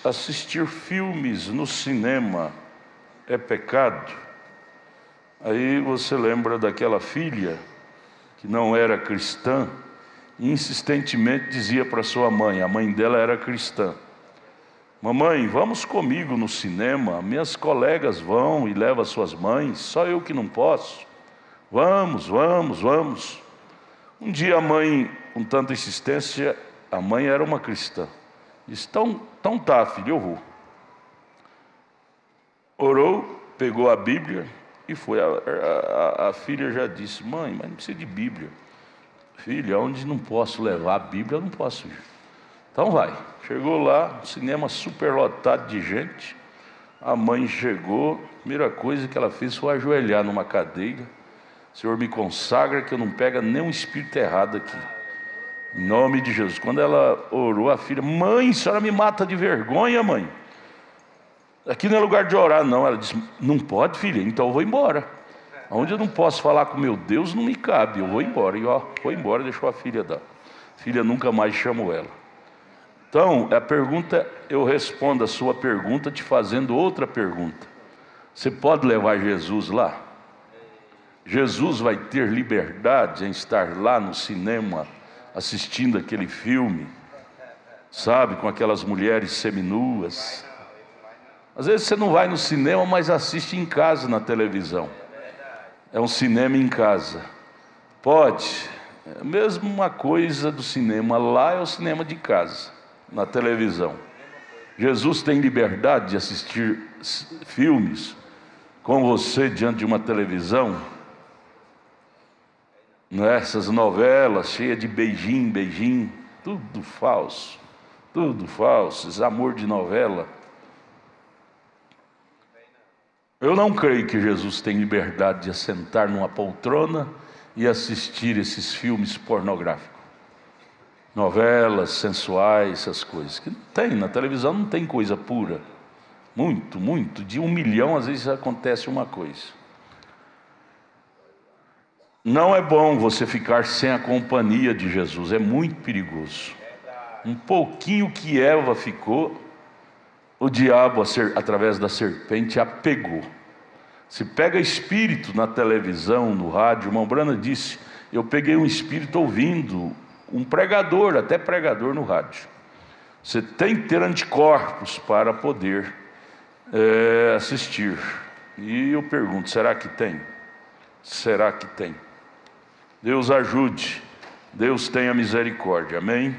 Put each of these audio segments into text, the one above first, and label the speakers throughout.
Speaker 1: Assistir filmes no cinema é pecado? Aí você lembra daquela filha que não era cristã e insistentemente dizia para sua mãe, a mãe dela era cristã: mamãe, vamos comigo no cinema, minhas colegas vão e levam suas mães, só eu que não posso. Vamos, vamos, vamos. Um dia a mãe, com tanta insistência, a mãe era uma cristã, disse: então tá, filho, eu vou. Orou, pegou a Bíblia e foi. A filha já disse: mãe, mas não precisa de Bíblia. Filha, onde não posso levar a Bíblia, eu não posso ir. Então vai. Chegou lá, um cinema superlotado de gente. A mãe chegou, a primeira coisa que ela fez foi ajoelhar numa cadeira. Senhor, me consagra que eu não pego nenhum espírito errado aqui, em nome de Jesus. Quando ela orou, a filha: mãe, a senhora me mata de vergonha, mãe. Aqui não é lugar de orar, não. Ela disse: não pode, filha, então eu vou embora. Onde eu não posso falar com meu Deus, não me cabe, eu vou embora. E foi embora, deixou a filha dar. A filha nunca mais chamou ela. Então, a pergunta, eu respondo a sua pergunta te fazendo outra pergunta. Você pode levar Jesus lá? Jesus vai ter liberdade em estar lá no cinema, assistindo aquele filme, sabe, com aquelas mulheres seminuas? Às vezes você não vai no cinema, mas assiste em casa na televisão. É um cinema em casa. Pode. É a mesma coisa do cinema. Lá é o cinema de casa, na televisão. Jesus tem liberdade de assistir filmes com você diante de uma televisão? Não é? Essas novelas cheias de beijinho, beijinho, tudo falso, esse amor de novela. Eu não creio que Jesus tem liberdade de assentar numa poltrona e assistir esses filmes pornográficos, novelas sensuais, essas coisas, que não tem, na televisão não tem coisa pura. Muito, de 1 milhão às vezes acontece uma coisa. Não é bom você ficar sem a companhia de Jesus, é muito perigoso. Um pouquinho que Eva ficou, o diabo, através da serpente, a pegou. Se pega espírito na televisão, no rádio, o irmão Brana disse: eu peguei um espírito ouvindo um pregador, até pregador no rádio. Você tem que ter anticorpos para poder assistir. E eu pergunto, será que tem? Será que tem? Deus ajude, Deus tenha misericórdia, amém?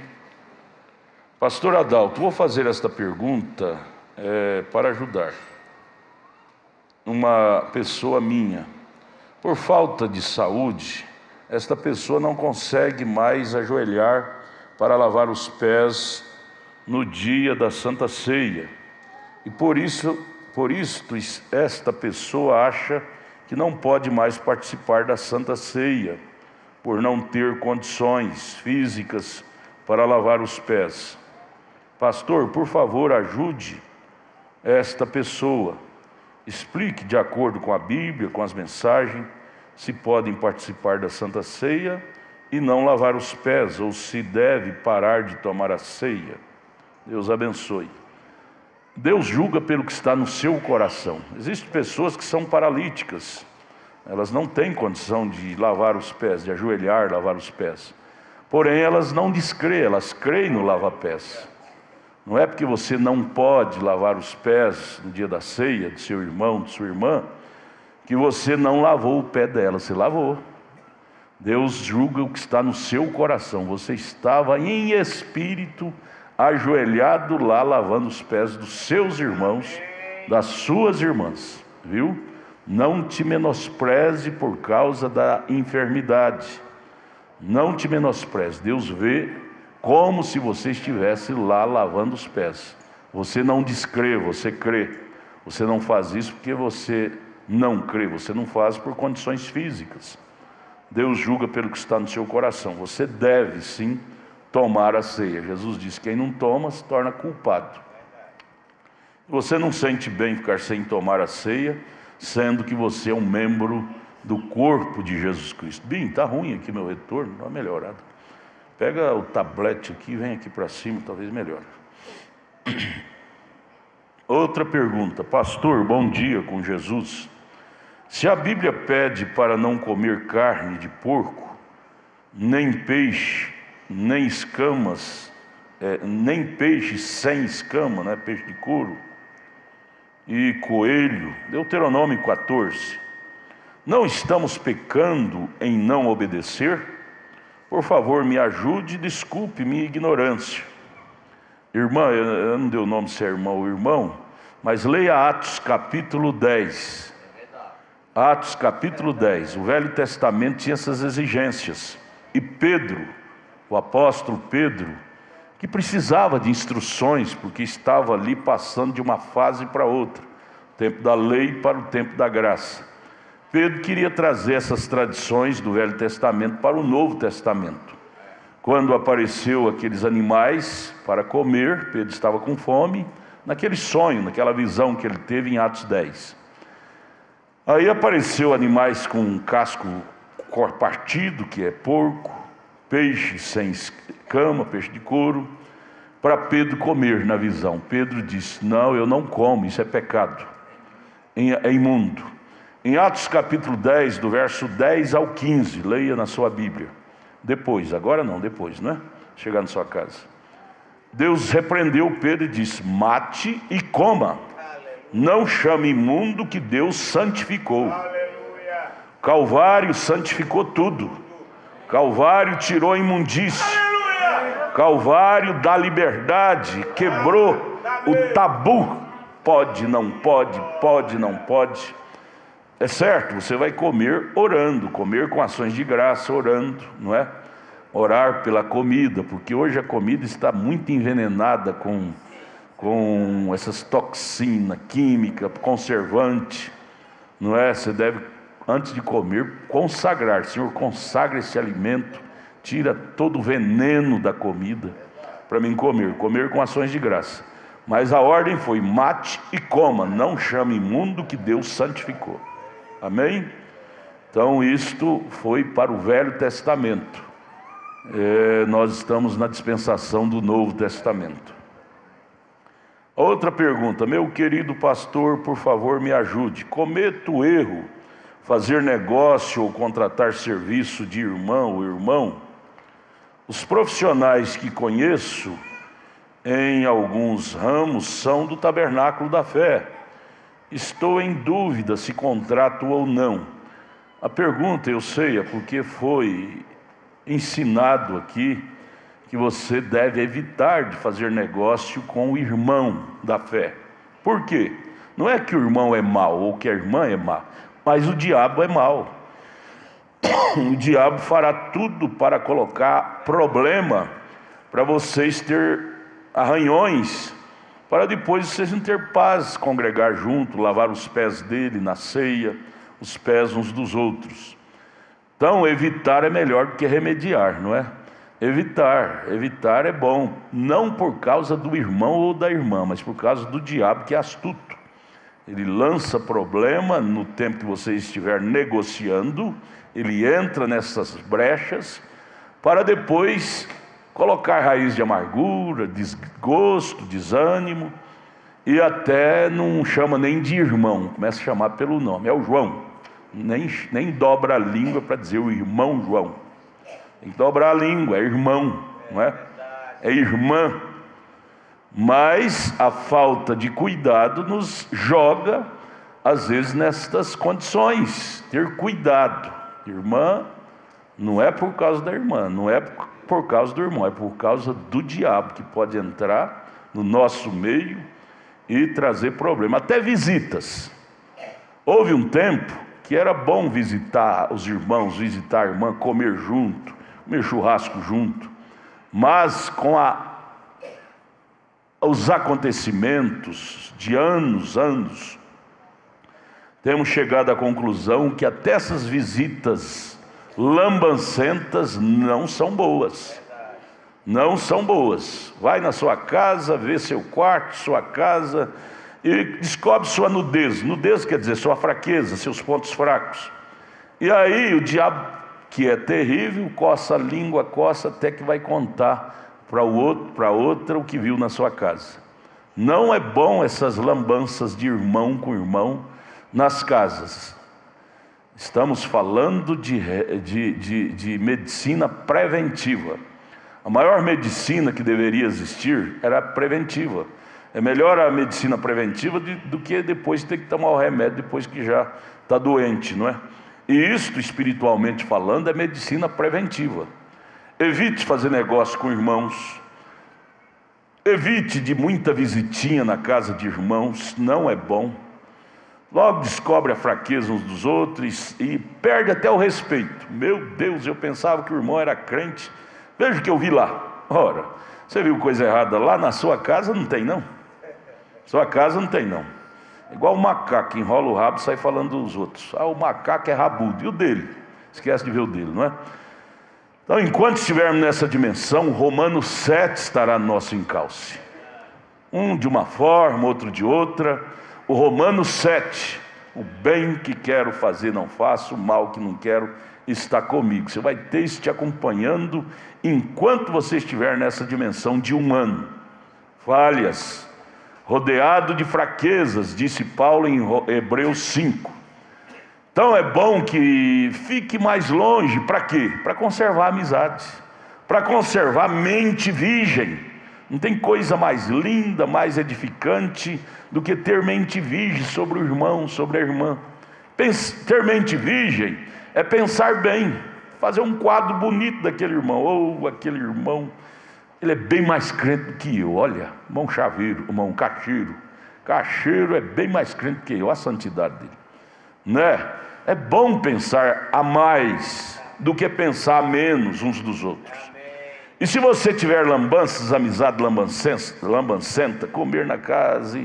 Speaker 1: Pastor Adalto, vou fazer esta pergunta para ajudar uma pessoa minha. Por falta de saúde, esta pessoa não consegue mais ajoelhar para lavar os pés no dia da Santa Ceia. E por isto esta pessoa acha que não pode mais participar da Santa Ceia, por não ter condições físicas para lavar os pés. Pastor, por favor, ajude esta pessoa. Explique de acordo com a Bíblia, com as mensagens, se podem participar da Santa Ceia e não lavar os pés, ou se deve parar de tomar a ceia. Deus abençoe. Deus julga pelo que está no seu coração. Existem pessoas que são paralíticas, elas não têm condição de lavar os pés, de ajoelhar, lavar os pés. Porém, elas não descreem, elas creem no lava-pés. Não é porque você não pode lavar os pés no dia da ceia de seu irmão, de sua irmã, que você não lavou o pé dela, você lavou. Deus julga o que está no seu coração. Você estava em espírito, ajoelhado lá, lavando os pés dos seus irmãos, das suas irmãs, viu? Não te menospreze por causa da enfermidade. Não te menospreze. Deus vê como se você estivesse lá lavando os pés. Você não descrê, você crê. Você não faz isso porque você não crê, você não faz por condições físicas. Deus julga pelo que está no seu coração. Você deve sim tomar a ceia. Jesus disse: quem não toma se torna culpado. Você não sente bem ficar sem tomar a ceia, sendo que você é um membro do corpo de Jesus Cristo. Bem, está ruim aqui meu retorno, não é melhorado. Pega o tablete aqui, vem aqui para cima, talvez melhore. Outra pergunta: pastor, bom dia com Jesus. Se a Bíblia pede para não comer carne de porco, nem peixe, nem escamas, nem peixe sem escama, né? Peixe de couro, e coelho, Deuteronômio 14, não estamos pecando em não obedecer? Por favor, me ajude e desculpe minha ignorância. Irmã, eu não dei o nome se é irmão ou irmão, mas leia Atos capítulo 10. Atos capítulo 10. O Velho Testamento tinha essas exigências. E Pedro, o apóstolo Pedro, que precisava de instruções, porque estava ali passando de uma fase para outra, o tempo da lei para o tempo da graça. Pedro queria trazer essas tradições do Velho Testamento para o Novo Testamento. Quando apareceu aqueles animais para comer, Pedro estava com fome, naquele sonho, naquela visão que ele teve em Atos 10. Aí apareceu animais com casco partido, que é porco, peixe sem escama, peixe de couro, para Pedro comer na visão. Pedro disse: não, eu não como, isso é pecado, é imundo. Em Atos capítulo 10, do verso 10 ao 15, leia na sua Bíblia. Depois, agora não, depois, né? Chegar na sua casa. Deus repreendeu Pedro e disse: mate e coma. Não chame imundo que Deus santificou. Calvário santificou tudo. Calvário tirou a imundície. Calvário dá liberdade, quebrou o tabu. Pode, não pode, pode, não pode. É certo, você vai comer orando, comer com ações de graça, orando, não é? Orar pela comida, porque hoje a comida está muito envenenada com essas toxinas, química, conservante, não é? Você deve, antes de comer, consagrar. Senhor, consagra esse alimento, tira todo o veneno da comida para mim comer com ações de graça. Mas a ordem foi: mate e coma, não chame imundo que Deus santificou. Amém? Então isto foi para o Velho Testamento. Nós estamos na dispensação do Novo Testamento. Outra pergunta: meu querido pastor, por favor me ajude. Cometo o erro fazer negócio ou contratar serviço de irmão ou irmão? Os profissionais que conheço em alguns ramos são do Tabernáculo da Fé. Estou em dúvida se contrato ou não. A pergunta, eu sei, é porque foi ensinado aqui que você deve evitar de fazer negócio com o irmão da fé. Por quê? Não é que o irmão é mau ou que a irmã é má, mas o diabo é mau. O diabo fará tudo para colocar problema, para vocês ter arranhões, para depois vocês não ter paz, congregar junto, lavar os pés dele na ceia, os pés uns dos outros. Então evitar é melhor do que remediar, não é? Evitar é bom, não por causa do irmão ou da irmã, mas por causa do diabo, que é astuto. Ele lança problema no tempo que você estiver negociando, ele entra nessas brechas para depois colocar raiz de amargura, desgosto, desânimo, e até não chama nem de irmão, começa a chamar pelo nome, é o João. Nem dobra a língua para dizer o irmão João. Tem que dobrar a língua, é irmão, não é? É irmã. Mas a falta de cuidado nos joga, às vezes, nestas condições. Ter cuidado. Irmã, não é por causa da irmã, não é por causa do irmão, é por causa do diabo, que pode entrar no nosso meio e trazer problema. Até visitas. Houve um tempo que era bom visitar os irmãos, visitar a irmã, comer junto, comer churrasco junto, mas com os acontecimentos de anos, temos chegado à conclusão que até essas visitas lambancentas não são boas. Não são boas. Vai na sua casa, vê seu quarto, sua casa, e descobre sua nudez. Nudez quer dizer sua fraqueza, seus pontos fracos. E aí o diabo que é terrível, coça a língua, coça até que vai contar para o outro, para outra, o que viu na sua casa. Não é bom essas lambanças de irmão com irmão nas casas. Estamos falando de medicina preventiva. A maior medicina que deveria existir era a preventiva. É melhor a medicina preventiva do que depois ter que tomar o remédio depois que já está doente, não é? E isto, espiritualmente falando, é medicina preventiva. Evite fazer negócio com irmãos. Evite de muita visitinha na casa de irmãos, não é bom. Logo descobre a fraqueza uns dos outros e perde até o respeito. Meu Deus, eu pensava que o irmão era crente. Veja o que eu vi lá. Ora, você viu coisa errada lá na sua casa? Não tem não. Sua casa não tem não. Igual o macaco, enrola o rabo e sai falando dos outros. Ah, o macaco é rabudo. E o dele? Esquece de ver o dele, não é? Então, enquanto estivermos nessa dimensão, Romanos 7 estará no nosso encalce. Um de uma forma, outro de outra. O Romanos 7, o bem que quero fazer não faço, o mal que não quero está comigo. Você vai ter isso te acompanhando enquanto você estiver nessa dimensão de humano. Falhas, rodeado de fraquezas, disse Paulo em Hebreus 5. Então é bom que fique mais longe. Para quê? Para conservar a amizade, para conservar a mente virgem. Não tem coisa mais linda, mais edificante do que ter mente virgem sobre o irmão, sobre a irmã. Ter mente virgem é pensar bem, fazer um quadro bonito daquele irmão. Ou aquele irmão, ele é bem mais crente do que eu. Olha, irmão Chaveiro, irmão Cacheiro. Cacheiro é bem mais crente do que eu, a santidade dele, né? É bom pensar a mais do que pensar a menos uns dos outros. E se você tiver lambanças, amizade lambancenta, comer na casa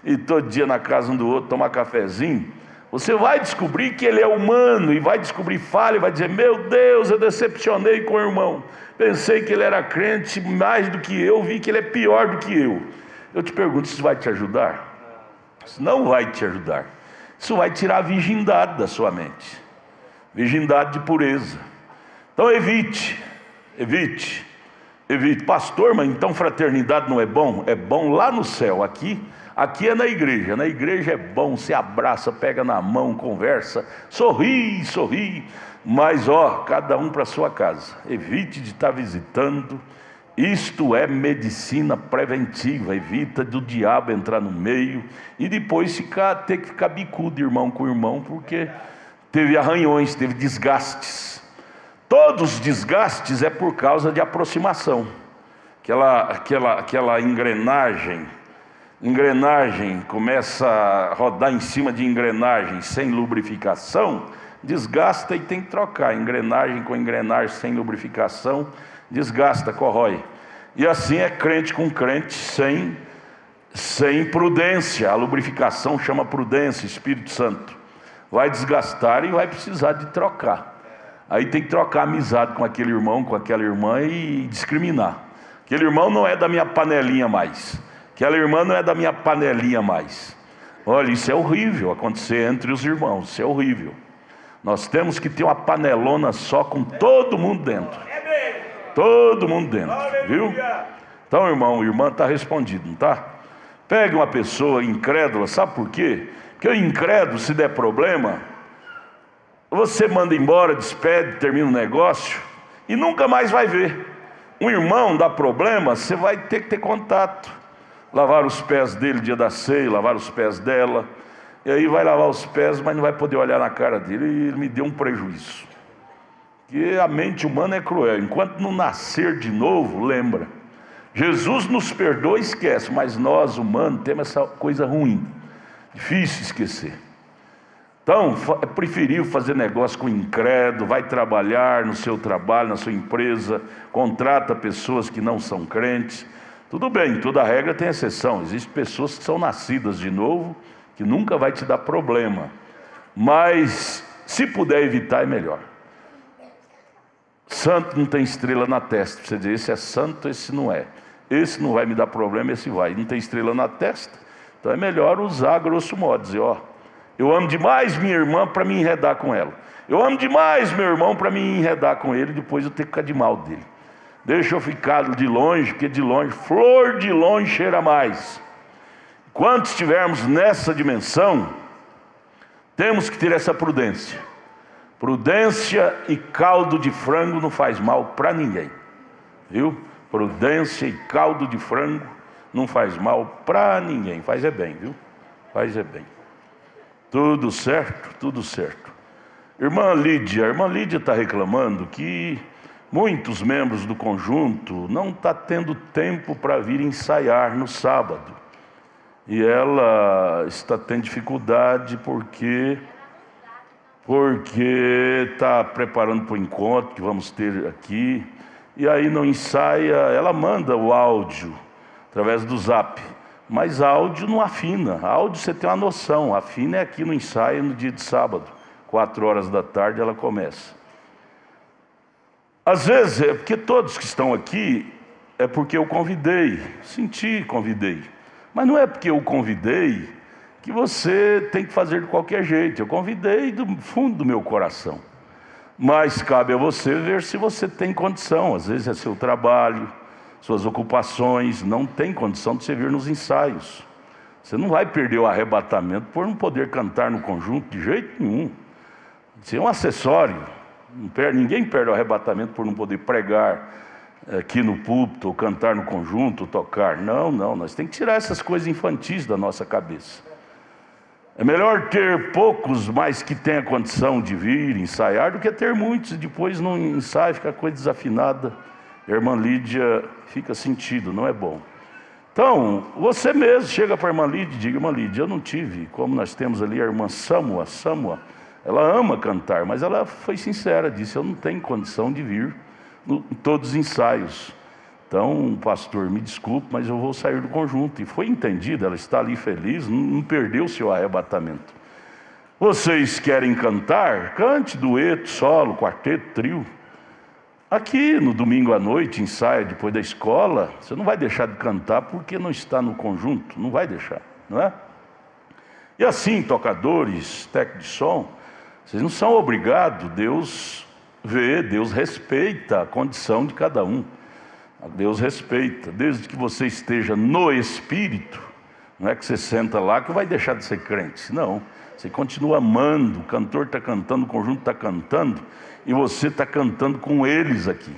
Speaker 1: e todo dia na casa um do outro, tomar cafezinho, você vai descobrir que ele é humano e vai descobrir falha e vai dizer: meu Deus, eu decepcionei com o irmão. Pensei que ele era crente mais do que eu, vi que ele é pior do que eu. Eu te pergunto, isso vai te ajudar? Isso não vai te ajudar. Isso vai tirar a virgindade da sua mente. Virgindade de pureza. Então evite. Pastor, mas então fraternidade não é bom? É bom lá no céu. Aqui é na igreja. Na igreja é bom, se abraça, pega na mão, conversa, sorri. Mas cada um para sua casa. Evite de estar visitando. Isto é medicina preventiva. Evita do diabo entrar no meio e depois ter que ficar bicudo irmão com irmão, porque teve arranhões, teve desgastes. Todos os desgastes é por causa de aproximação. Aquela engrenagem começa a rodar em cima de engrenagem sem lubrificação, desgasta e tem que trocar. Engrenagem com engrenagem sem lubrificação, desgasta, corrói. E assim é crente com crente sem prudência. A lubrificação chama prudência, Espírito Santo. Vai desgastar e vai precisar de trocar. Aí tem que trocar amizade com aquele irmão, com aquela irmã e discriminar. Aquele irmão não é da minha panelinha mais. Aquela irmã não é da minha panelinha mais. Olha, isso é horrível acontecer entre os irmãos. Isso é horrível. Nós temos que ter uma panelona só com todo mundo dentro. Todo mundo dentro, viu? Então, irmão, irmã, está respondido, não está? Pegue uma pessoa incrédula, sabe por quê? Porque o incrédulo, se der problema, você manda embora, despede, termina o negócio e nunca mais vai ver. Um irmão dá problema, você vai ter que ter contato. Lavar os pés dele dia da ceia, lavar os pés dela. E aí vai lavar os pés, mas não vai poder olhar na cara dele. E ele me deu um prejuízo. Porque a mente humana é cruel. Enquanto não nascer de novo, lembra. Jesus nos perdoa e esquece, mas nós, humanos, temos essa coisa ruim. Difícil esquecer. Então, é preferível fazer negócio com incrédulo, vai trabalhar no seu trabalho, na sua empresa, contrata pessoas que não são crentes. Tudo bem, toda regra tem exceção. Existem pessoas que são nascidas de novo, que nunca vai te dar problema. Mas, se puder evitar, é melhor. Santo não tem estrela na testa. Você diz, esse é santo, esse não é. Esse não vai me dar problema, esse vai. Não tem estrela na testa. Então é melhor usar, grosso modo, dizer, Eu amo demais minha irmã para me enredar com ela. Eu amo demais meu irmão para me enredar com ele, depois eu tenho que ficar de mal dele. Deixa eu ficar de longe, porque de longe, flor de longe cheira mais. Quando estivermos nessa dimensão, temos que ter essa prudência. Prudência e caldo de frango não faz mal para ninguém. Viu? Prudência e caldo de frango não faz mal para ninguém. Faz é bem, viu? Faz é bem. Tudo certo? Tudo certo. A irmã Lídia está reclamando que muitos membros do conjunto não estão tendo tempo para vir ensaiar no sábado. E ela está tendo dificuldade porque está preparando para o encontro que vamos ter aqui. E aí não ensaia, ela manda o áudio através do Zap. Mas áudio não afina. Áudio você tem uma noção, afina é aqui no ensaio no dia de sábado. 4 horas da tarde ela começa. Às vezes é porque todos que estão aqui é porque eu convidei, convidei. Mas não é porque eu convidei que você tem que fazer de qualquer jeito. Eu convidei do fundo do meu coração. Mas cabe a você ver se você tem condição. Às vezes é seu trabalho, suas ocupações, não tem condição de você vir nos ensaios. Você não vai perder o arrebatamento por não poder cantar no conjunto de jeito nenhum. Isso é um acessório. Ninguém perde o arrebatamento por não poder pregar aqui no púlpito, ou cantar no conjunto, ou tocar. Não, nós temos que tirar essas coisas infantis da nossa cabeça. É melhor ter poucos, mas que tenha condição de vir ensaiar, do que ter muitos e depois não ensaia, fica coisa desafinada. A irmã Lídia fica sentido, não é bom. Então, você mesmo chega para a irmã Lídia e diga: irmã Lídia, eu não tive, como nós temos ali a irmã Samua, ela ama cantar, mas ela foi sincera, disse: eu não tenho condição de vir em todos os ensaios. Então, pastor, me desculpe, mas eu vou sair do conjunto. E foi entendido, ela está ali feliz, não perdeu o seu arrebatamento. Vocês querem cantar? Cante dueto, solo, quarteto, trio. Aqui no domingo à noite, ensaia depois da escola, você não vai deixar de cantar porque não está no conjunto, não vai deixar, não é? E assim, tocadores, técnicos de som, vocês não são obrigados, Deus vê, Deus respeita a condição de cada um. Deus respeita, desde que você esteja no Espírito. Não é que você senta lá que vai deixar de ser crente, não. Você continua amando, o cantor está cantando, o conjunto está cantando, e você está cantando com eles aqui,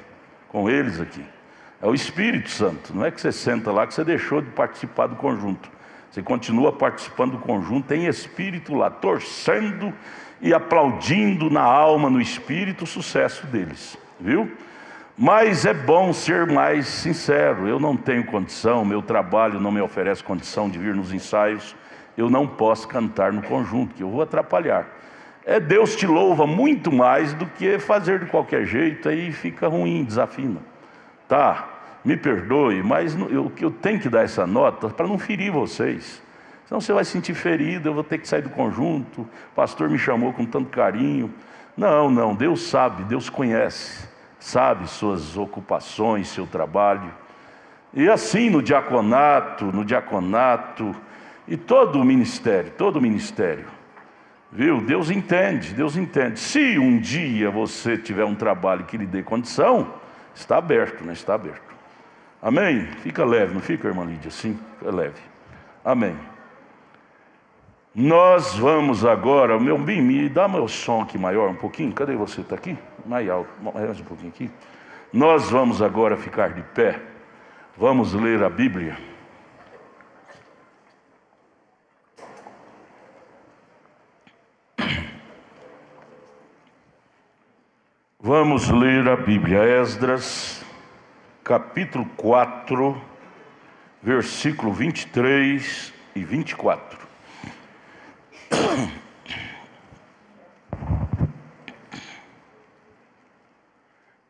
Speaker 1: É o Espírito Santo, não é que você senta lá que você deixou de participar do conjunto. Você continua participando do conjunto em espírito lá, torcendo e aplaudindo na alma, no espírito, o sucesso deles, viu? Mas é bom ser mais sincero. Eu não tenho condição, meu trabalho não me oferece condição de vir nos ensaios. Eu não posso cantar no conjunto, que eu vou atrapalhar. Deus te louva muito mais do que fazer de qualquer jeito, aí fica ruim, desafina. Tá, me perdoe, mas eu tenho que dar essa nota para não ferir vocês. Senão você vai se sentir ferido, eu vou ter que sair do conjunto, o pastor me chamou com tanto carinho. Não, Deus sabe, Deus conhece. Sabe suas ocupações, seu trabalho. E assim no diaconato, e todo o ministério. Viu? Deus entende. Se um dia você tiver um trabalho que lhe dê condição, está aberto, né? Está aberto. Amém? Fica leve, não fica, irmã Lídia? Sim, fica leve. Amém. Nós vamos agora, me dá meu som aqui maior um pouquinho. Cadê você? Está aqui? Mais alto, mais um pouquinho aqui. Nós vamos agora ficar de pé. Vamos ler a Bíblia. Vamos ler a Bíblia. Esdras, capítulo 4, versículo 23 e 24.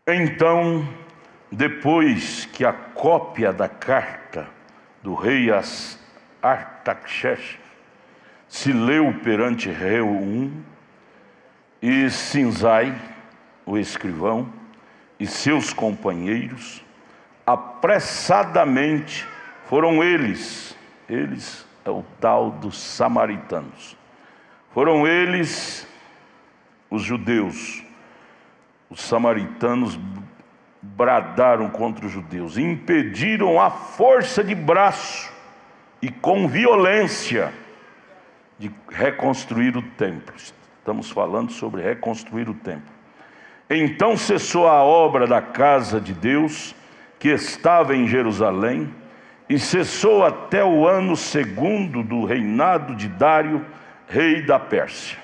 Speaker 1: Então, depois que a cópia da carta do rei Artaxerxes se leu perante Reum e Sinzai, o escrivão, e seus companheiros, apressadamente foram eles é o tal dos samaritanos, Foram eles, os judeus. Os samaritanos bradaram contra os judeus, impediram a força de braço e com violência de reconstruir o templo. Estamos falando sobre reconstruir o templo. Então cessou a obra da casa de Deus, que estava em Jerusalém, e cessou até o ano 2º do reinado de Dário, rei da Pérsia.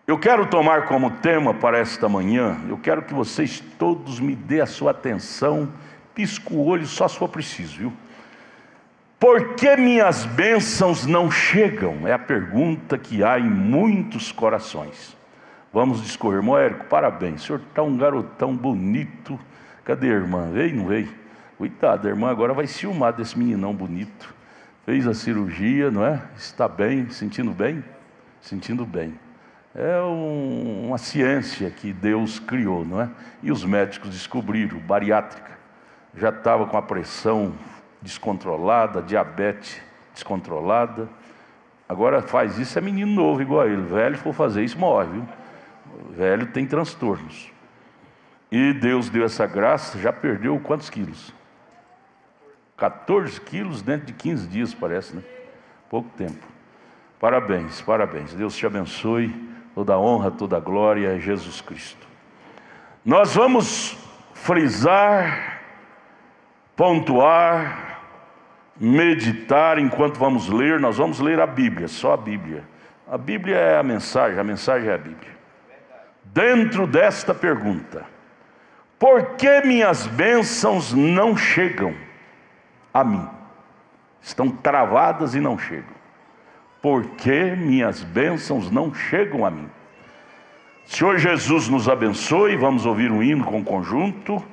Speaker 1: Eu quero tomar como tema para esta manhã, eu quero que vocês todos me dêem a sua atenção, pisca o olho só se for preciso, viu? Por que minhas bênçãos não chegam? É a pergunta que há em muitos corações. Vamos discorrer. Irmão Érico, parabéns, o senhor está um garotão bonito. Cadê a irmã? Veio, não veio? Coitada, a irmã agora vai ciumar desse meninão bonito. Fez a cirurgia, não é? Está bem, sentindo bem? Sentindo bem. É uma ciência que Deus criou, não é? E os médicos descobriram, bariátrica. Já estava com a pressão descontrolada, diabetes descontrolada. Agora faz isso, é menino novo igual a ele. Velho, se for fazer isso, morre, viu? Velho tem transtornos. E Deus deu essa graça, já perdeu quantos quilos? 14 quilos dentro de 15 dias, parece, né? Pouco tempo. Parabéns, parabéns. Deus te abençoe. Toda honra, toda glória a Jesus Cristo. Nós vamos frisar, pontuar, meditar enquanto vamos ler. Nós vamos ler a Bíblia, só a Bíblia. A Bíblia é a mensagem é a Bíblia. Dentro desta pergunta: por que minhas bênçãos não chegam a mim? Estão travadas e não chegam. Por que minhas bênçãos não chegam a mim? Senhor Jesus nos abençoe. Vamos ouvir um hino com conjunto.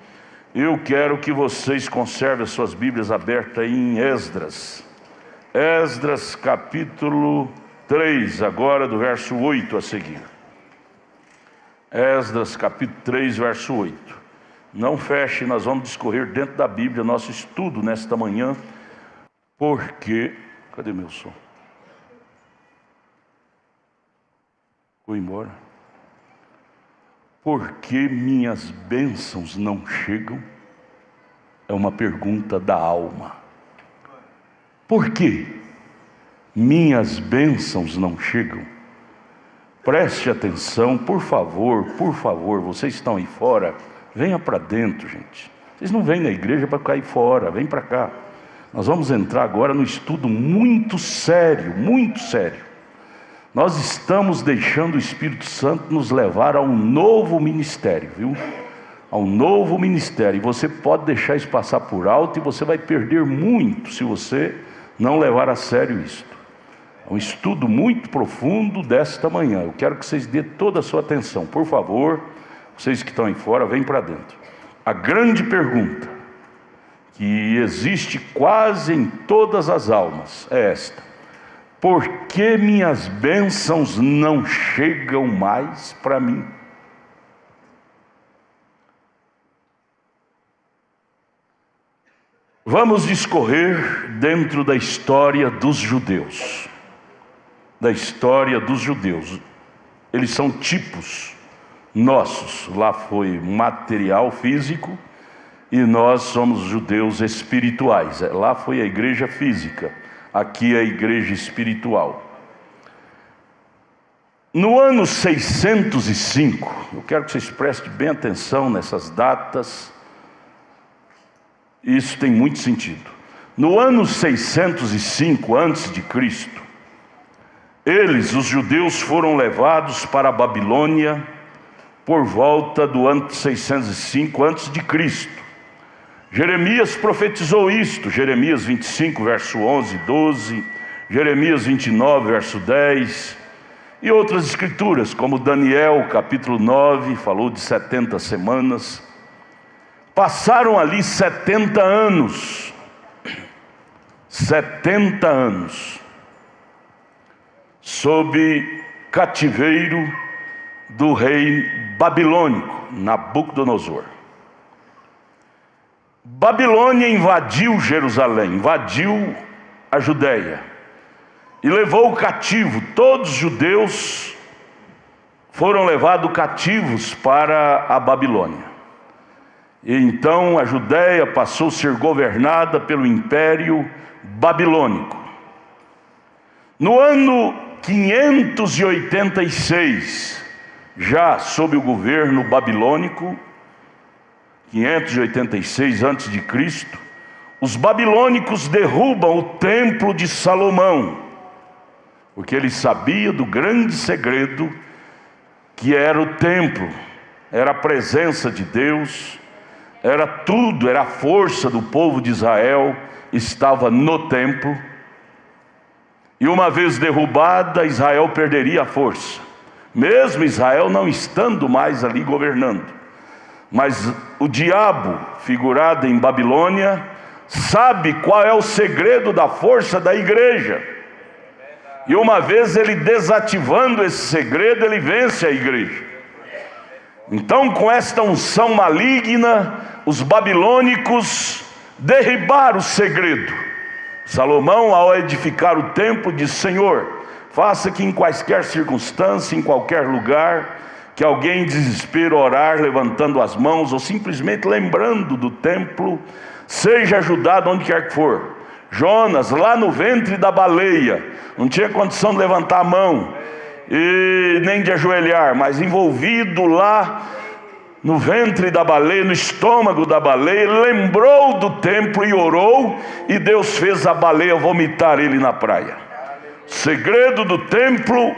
Speaker 1: Eu quero que vocês conservem as suas Bíblias abertas aí em Esdras. Esdras capítulo 3, agora do verso 8 a seguir. Esdras capítulo 3, verso 8. Não feche, nós vamos discorrer dentro da Bíblia nosso estudo nesta manhã. Porque... Cadê meu som? Vou embora. Por que minhas bênçãos não chegam? É uma pergunta da alma. Por que minhas bênçãos não chegam? Preste atenção, por favor, vocês estão aí fora, venha para dentro, gente. Vocês não vêm na igreja para ficar aí fora, vem para cá. Nós vamos entrar agora no estudo muito sério, muito sério. Nós estamos deixando o Espírito Santo nos levar a um novo ministério, viu? A um novo ministério. E você pode deixar isso passar por alto e você vai perder muito se você não levar a sério isto. É um estudo muito profundo desta manhã. Eu quero que vocês dêem toda a sua atenção. Por favor, vocês que estão aí fora, vem para dentro. A grande pergunta que existe quase em todas as almas é esta: por que minhas bênçãos não chegam mais para mim? Vamos discorrer dentro da história dos judeus. Da história dos judeus. Eles são tipos nossos. Lá foi material, físico, e nós somos judeus espirituais. Lá foi a igreja física. Aqui é a igreja espiritual. No ano 605, eu quero que vocês prestem bem atenção nessas datas, isso tem muito sentido. No ano 605 a.C., eles, os judeus, foram levados para a Babilônia por volta do ano 605 a.C. Jeremias profetizou isto, Jeremias 25, verso 11 e 12, Jeremias 29, verso 10, e outras escrituras, como Daniel, capítulo 9, falou de 70 semanas. Passaram ali 70 anos, 70 anos, sob cativeiro do rei babilônico, Nabucodonosor. Babilônia invadiu Jerusalém, invadiu a Judéia. e levou cativo. Todos os judeus foram levados cativos para a Babilônia. E então a Judéia passou a ser governada pelo Império Babilônico. No ano 586, já sob o governo babilônico, 586 a.C., os babilônicos derrubam o templo de Salomão, porque eles sabiam do grande segredo que era o templo, era a presença de Deus, era tudo, era a força do povo de Israel, estava no templo. E uma vez derrubada, Israel perderia a força, mesmo Israel não estando mais ali governando. Mas o diabo, figurado em Babilônia, sabe qual é o segredo da força da igreja. E uma vez ele desativando esse segredo, ele vence a igreja. Então, com esta unção maligna, os babilônicos derribaram o segredo. Salomão, ao edificar o templo, disse: Senhor, faça que em quaisquer circunstância, em qualquer lugar, que alguém em desespero orar, levantando as mãos, ou simplesmente lembrando do templo, seja ajudado onde quer que for. Jonas, lá no ventre da baleia, não tinha condição de levantar a mão, e nem de ajoelhar, mas envolvido lá no ventre da baleia, no estômago da baleia, ele lembrou do templo e orou, e Deus fez a baleia vomitar ele na praia. O segredo do templo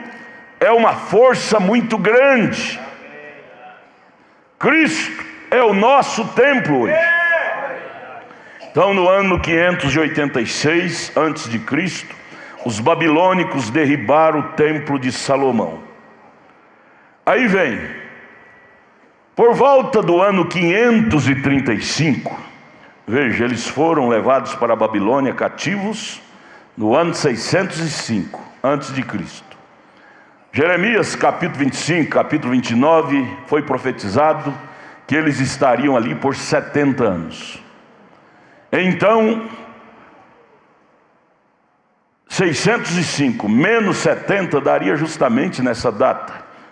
Speaker 1: é uma força muito grande. Cristo é o nosso templo hoje. Então, no ano 586 a.C., os babilônicos derribaram o templo de Salomão. Aí vem, por volta do ano 535, veja, eles foram levados para a Babilônia cativos no ano 605 a.C. Jeremias capítulo 25, capítulo 29, foi profetizado que eles estariam ali por 70 anos. Então, 605 menos 70 daria justamente nessa data.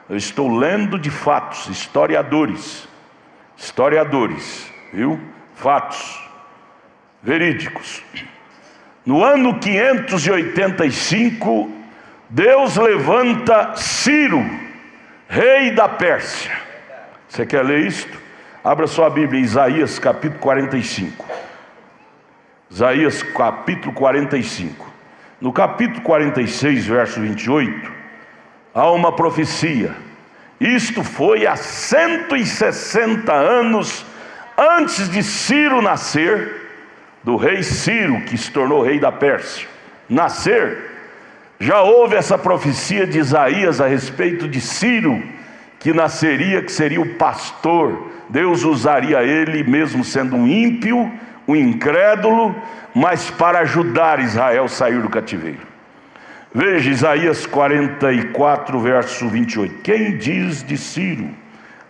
Speaker 1: Eu estou lendo de fatos, historiadores, viu? Fatos verídicos. No ano 585, Deus levanta Ciro, rei da Pérsia. Você quer ler isto? Abra sua Bíblia em Isaías capítulo 45. Isaías capítulo 45. No capítulo 46, verso 28, há uma profecia. Isto foi há 160 anos antes de Ciro nascer, do rei Ciro, que se tornou rei da Pérsia, nascer. Já houve essa profecia de Isaías a respeito de Ciro, que nasceria, que seria o pastor. Deus usaria ele, mesmo sendo um ímpio, um incrédulo, mas para ajudar Israel a sair do cativeiro. Veja Isaías 44, verso 28. Quem diz de Ciro?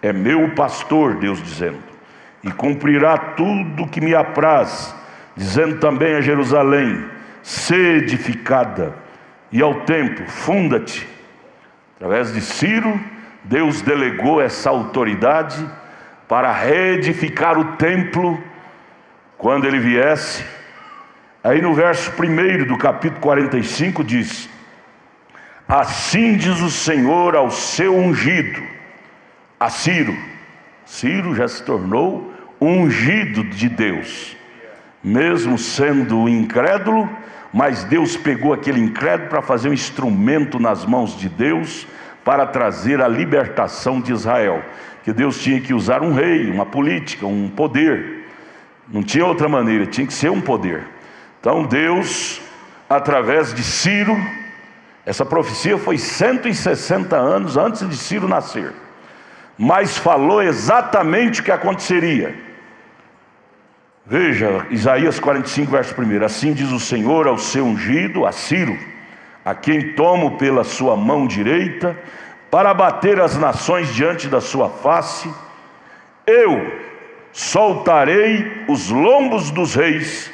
Speaker 1: É meu pastor, Deus dizendo, e cumprirá tudo que me apraz, dizendo também a Jerusalém: sê edificada, e ao templo: funda-te. Através de Ciro, Deus delegou essa autoridade para reedificar o templo quando ele viesse. Aí no verso 1 do capítulo 45 diz: assim diz o Senhor ao seu ungido, a Ciro. Ciro já se tornou ungido de Deus, mesmo sendo incrédulo, mas Deus pegou aquele incrédulo para fazer um instrumento nas mãos de Deus, para trazer a libertação de Israel. Que Deus tinha que usar um rei, uma política, um poder, não tinha outra maneira, tinha que ser um poder. Então Deus, através de Ciro, essa profecia foi 160 anos antes de Ciro nascer, mas falou exatamente o que aconteceria. Veja, Isaías 45, verso 1. Assim diz o Senhor ao seu ungido, a Ciro, a quem tomo pela sua mão direita, para abater as nações diante da sua face: eu soltarei os lombos dos reis,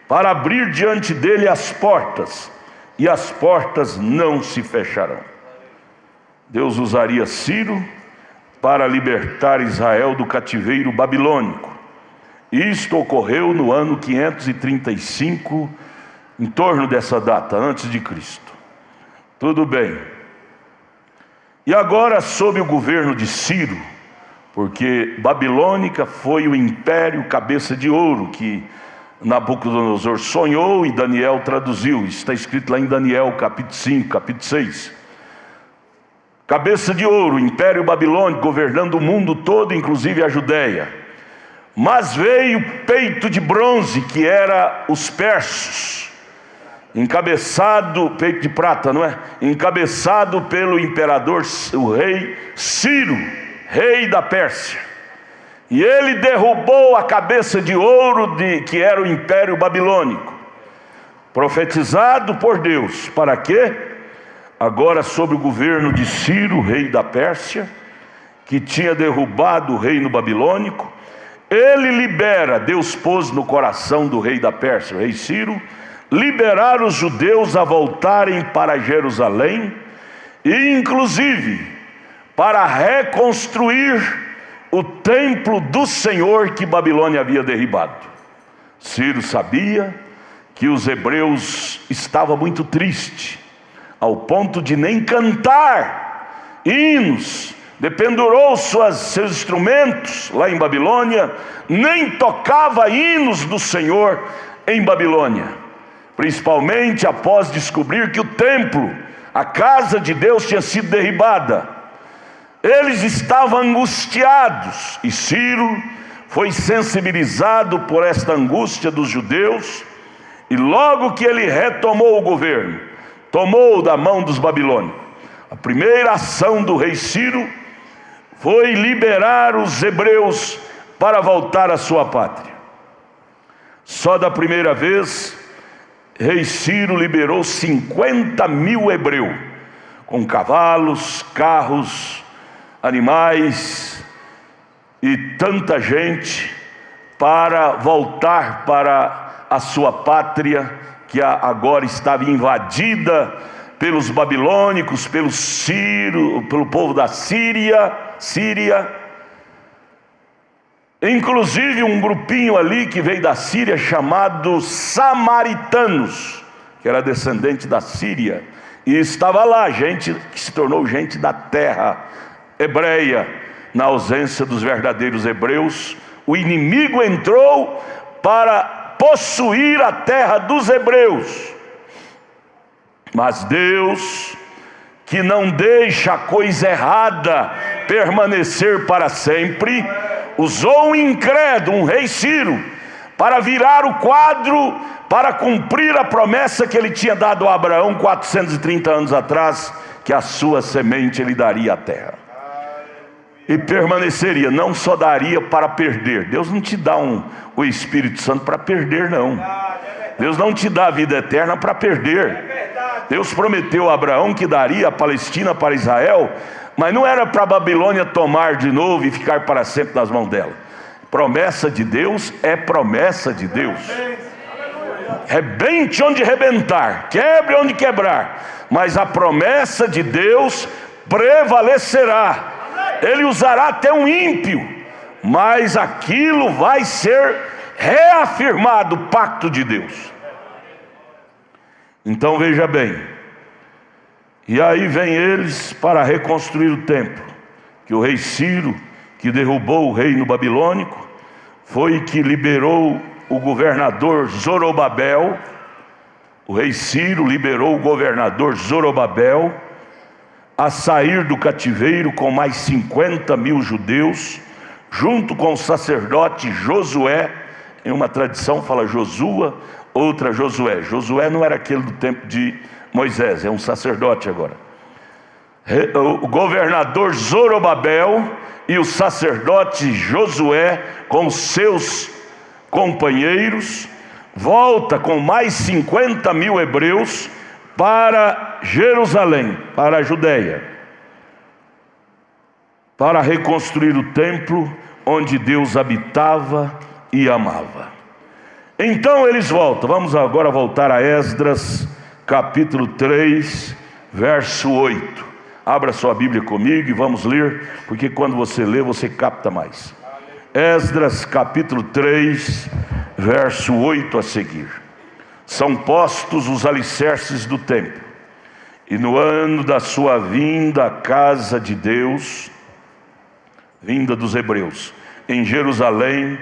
Speaker 1: para abrir diante dele as portas, e as portas não se fecharão. Deus usaria Ciro para libertar Israel do cativeiro babilônico. Isto ocorreu no ano 535, em torno dessa data, antes de Cristo. Tudo bem. E agora, sob o governo de Ciro, porque Babilônica foi o império cabeça de ouro que Nabucodonosor sonhou e Daniel traduziu. Está escrito lá em Daniel capítulo 5, capítulo 6. Cabeça de ouro, império babilônico, governando o mundo todo, inclusive a Judéia. Mas veio peito de bronze, que era os persas, encabeçado, peito de prata, não é? Encabeçado pelo imperador, o rei Ciro, rei da Pérsia. E ele derrubou a cabeça de ouro que era o império babilônico, profetizado por Deus. Para quê? Agora, sob o governo de Ciro, rei da Pérsia, que tinha derrubado o reino babilônico, ele libera, Deus pôs no coração do rei da Pérsia, o rei Ciro, liberar os judeus a voltarem para Jerusalém e inclusive para reconstruir o templo do Senhor que Babilônia havia derribado. Ciro sabia que os hebreus estavam muito tristes, ao ponto de nem cantar hinos, dependurou seus instrumentos lá em Babilônia, nem tocava hinos do Senhor em Babilônia, principalmente após descobrir que o templo, a casa de Deus, tinha sido derribada. Eles estavam angustiados, e Ciro foi sensibilizado por esta angústia dos judeus, e logo que ele retomou o governo, tomou da mão dos babilônicos, a primeira ação do rei Ciro foi liberar os hebreus para voltar à sua pátria. Só da primeira vez, rei Ciro liberou 50.000 hebreus, com cavalos, carros, animais e tanta gente, para voltar para a sua pátria, que agora estava invadida pelos babilônicos, pelo povo da Síria, inclusive um grupinho ali que veio da Síria chamado samaritanos, que era descendente da Síria, e estava lá gente que se tornou gente da terra hebreia. Na ausência dos verdadeiros hebreus, o inimigo entrou para possuir a terra dos hebreus. Mas Deus, que não deixa a coisa errada permanecer para sempre, usou um incrédulo, um rei Ciro, para virar o quadro, para cumprir a promessa que ele tinha dado a Abraão 430 anos atrás, que a sua semente lhe daria a terra. E permaneceria, não só daria para perder. Deus não te dá o Espírito Santo para perder, não. Deus não te dá a vida eterna para perder. Deus prometeu a Abraão que daria a Palestina para Israel, mas não era para a Babilônia tomar de novo e ficar para sempre nas mãos dela. Promessa de Deus é promessa de Deus. Rebente onde rebentar, quebre onde quebrar, mas a promessa de Deus prevalecerá. Ele usará até um ímpio, mas aquilo vai ser reafirmado, o pacto de Deus. Então veja bem, e aí vem eles para reconstruir o templo, que o rei Ciro, que derrubou o reino babilônico, foi que liberou o governador Zorobabel. O rei Ciro liberou o governador Zorobabel a sair do cativeiro com mais 50.000 judeus, junto com o sacerdote Josué. Em uma tradição fala Josua, outra Josué. Josué não era aquele do tempo de Moisés, é um sacerdote agora. O governador Zorobabel e o sacerdote Josué, com seus companheiros, volta com mais 50.000 hebreus para Jerusalém, para a Judéia, para reconstruir o templo onde Deus habitava e amava. Então eles voltam. Vamos agora voltar a Esdras, capítulo 3, verso 8. Abra sua Bíblia comigo e vamos ler, porque quando você lê, você capta mais. Esdras, capítulo 3, verso 8 a seguir. São postos os alicerces do templo, e no ano da sua vinda à casa de Deus, vinda dos hebreus, em Jerusalém,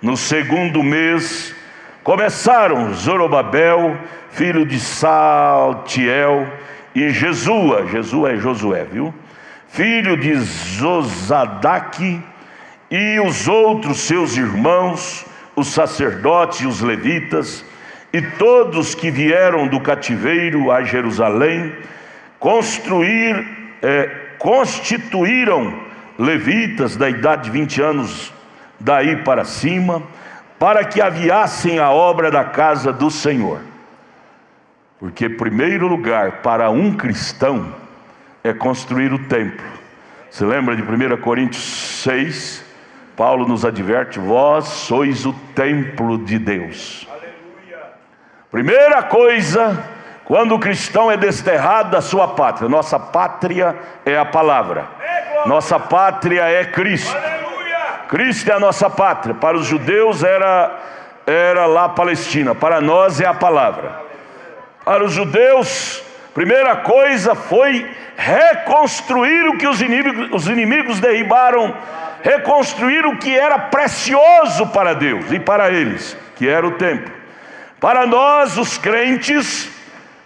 Speaker 1: no segundo mês, começaram Zorobabel, filho de Saltiel, e Jesua é Josué, viu? Filho de Zosadaque, e os outros seus irmãos, os sacerdotes e os levitas, e todos que vieram do cativeiro a Jerusalém, constituíram levitas da idade de 20 anos daí para cima, para que aviassem a obra da casa do Senhor. Porque primeiro lugar para um cristão é construir o templo. Você lembra de 1 Coríntios 6? Paulo nos adverte: vós sois o templo de Deus. Aleluia. Primeira coisa, quando o cristão é desterrado da sua pátria, nossa pátria é a palavra, nossa pátria é Cristo. Aleluia. Cristo é a nossa pátria. Para os judeus era lá a Palestina, para nós é a palavra. Para os judeus, primeira coisa foi reconstruir o que os inimigos derribaram, reconstruir o que era precioso para Deus e para eles, que era o templo. Para nós, os crentes,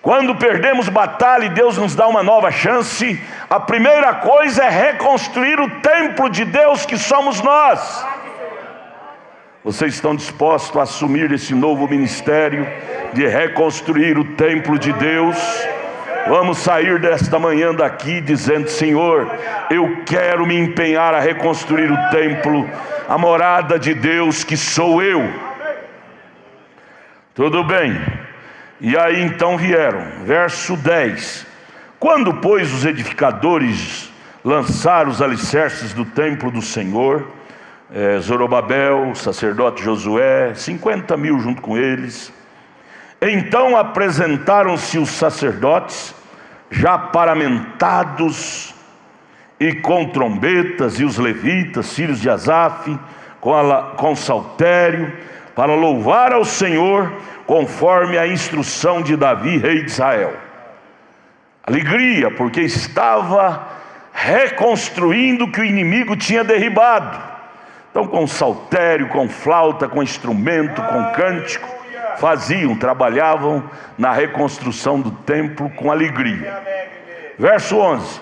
Speaker 1: quando perdemos batalha e Deus nos dá uma nova chance, a primeira coisa é reconstruir o templo de Deus que somos nós. Vocês estão dispostos a assumir esse novo ministério de reconstruir o templo de Deus? Vamos sair desta manhã daqui dizendo: Senhor, eu quero me empenhar a reconstruir o templo, a morada de Deus que sou eu. Tudo bem. E aí então vieram, verso 10. Quando, pois, os edificadores lançaram os alicerces do templo do Senhor, Zorobabel, sacerdote Josué, 50 mil junto com eles, então apresentaram-se os sacerdotes, já paramentados e com trombetas, e os levitas, filhos de Asaf, com saltério, para louvar ao Senhor, conforme a instrução de Davi, rei de Israel. Alegria, porque estava reconstruindo o que o inimigo tinha derribado. Então, com saltério, com flauta, com instrumento, com cântico, trabalhavam na reconstrução do templo com alegria. Verso 11.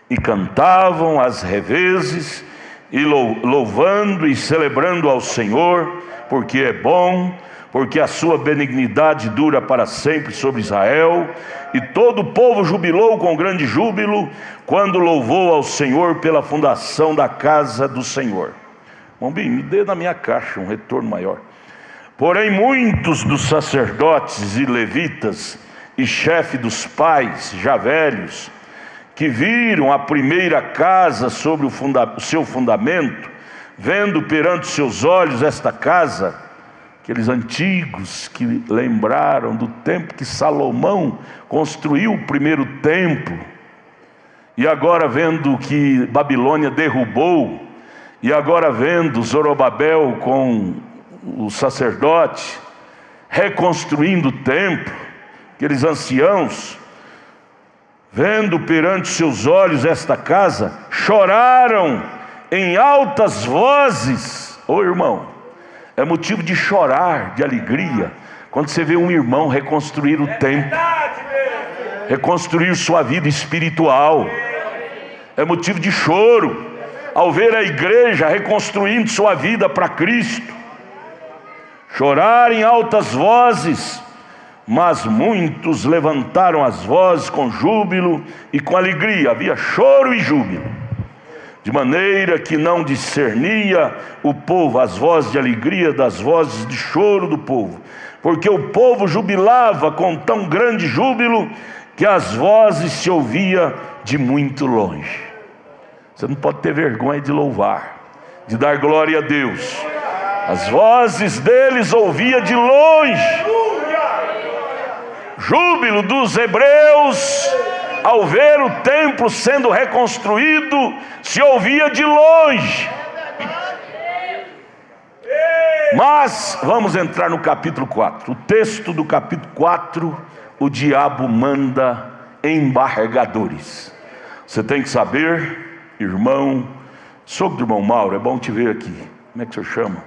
Speaker 1: E cantavam às revezes, e louvando e celebrando ao Senhor, porque é bom, porque a sua benignidade dura para sempre sobre Israel. E todo o povo jubilou com grande júbilo, quando louvou ao Senhor pela fundação da casa do Senhor. Bombinho, me dê na minha caixa um retorno maior. Porém, muitos dos sacerdotes e levitas e chefe dos pais, já velhos, que viram a primeira casa sobre o seu fundamento, vendo perante seus olhos esta casa, aqueles antigos que lembraram do tempo que Salomão construiu o primeiro templo, e agora vendo que Babilônia derrubou, e agora vendo Zorobabel com o sacerdote reconstruindo o templo, aqueles anciãos, vendo perante seus olhos esta casa, choraram em altas vozes. Ô irmão, é motivo de chorar, de alegria, quando você vê um irmão reconstruir o templo, reconstruir sua vida espiritual. É motivo de choro ao ver a igreja reconstruindo sua vida para Cristo. Chorar em altas vozes, mas muitos levantaram as vozes com júbilo e com alegria. Havia choro e júbilo, de maneira que não discernia o povo as vozes de alegria das vozes de choro do povo, porque o povo jubilava com tão grande júbilo que as vozes se ouvia de muito longe. Você não pode ter vergonha de louvar, de dar glória a Deus. As vozes deles ouvia de longe. júbilo dos hebreus ao ver o templo sendo reconstruído se ouvia de longe. Mas vamos entrar no capítulo 4. O texto do capítulo 4, o diabo manda embargadores. Você tem que saber, irmão, sogro do irmão Mauro, é bom te ver aqui. Como é que o senhor chama?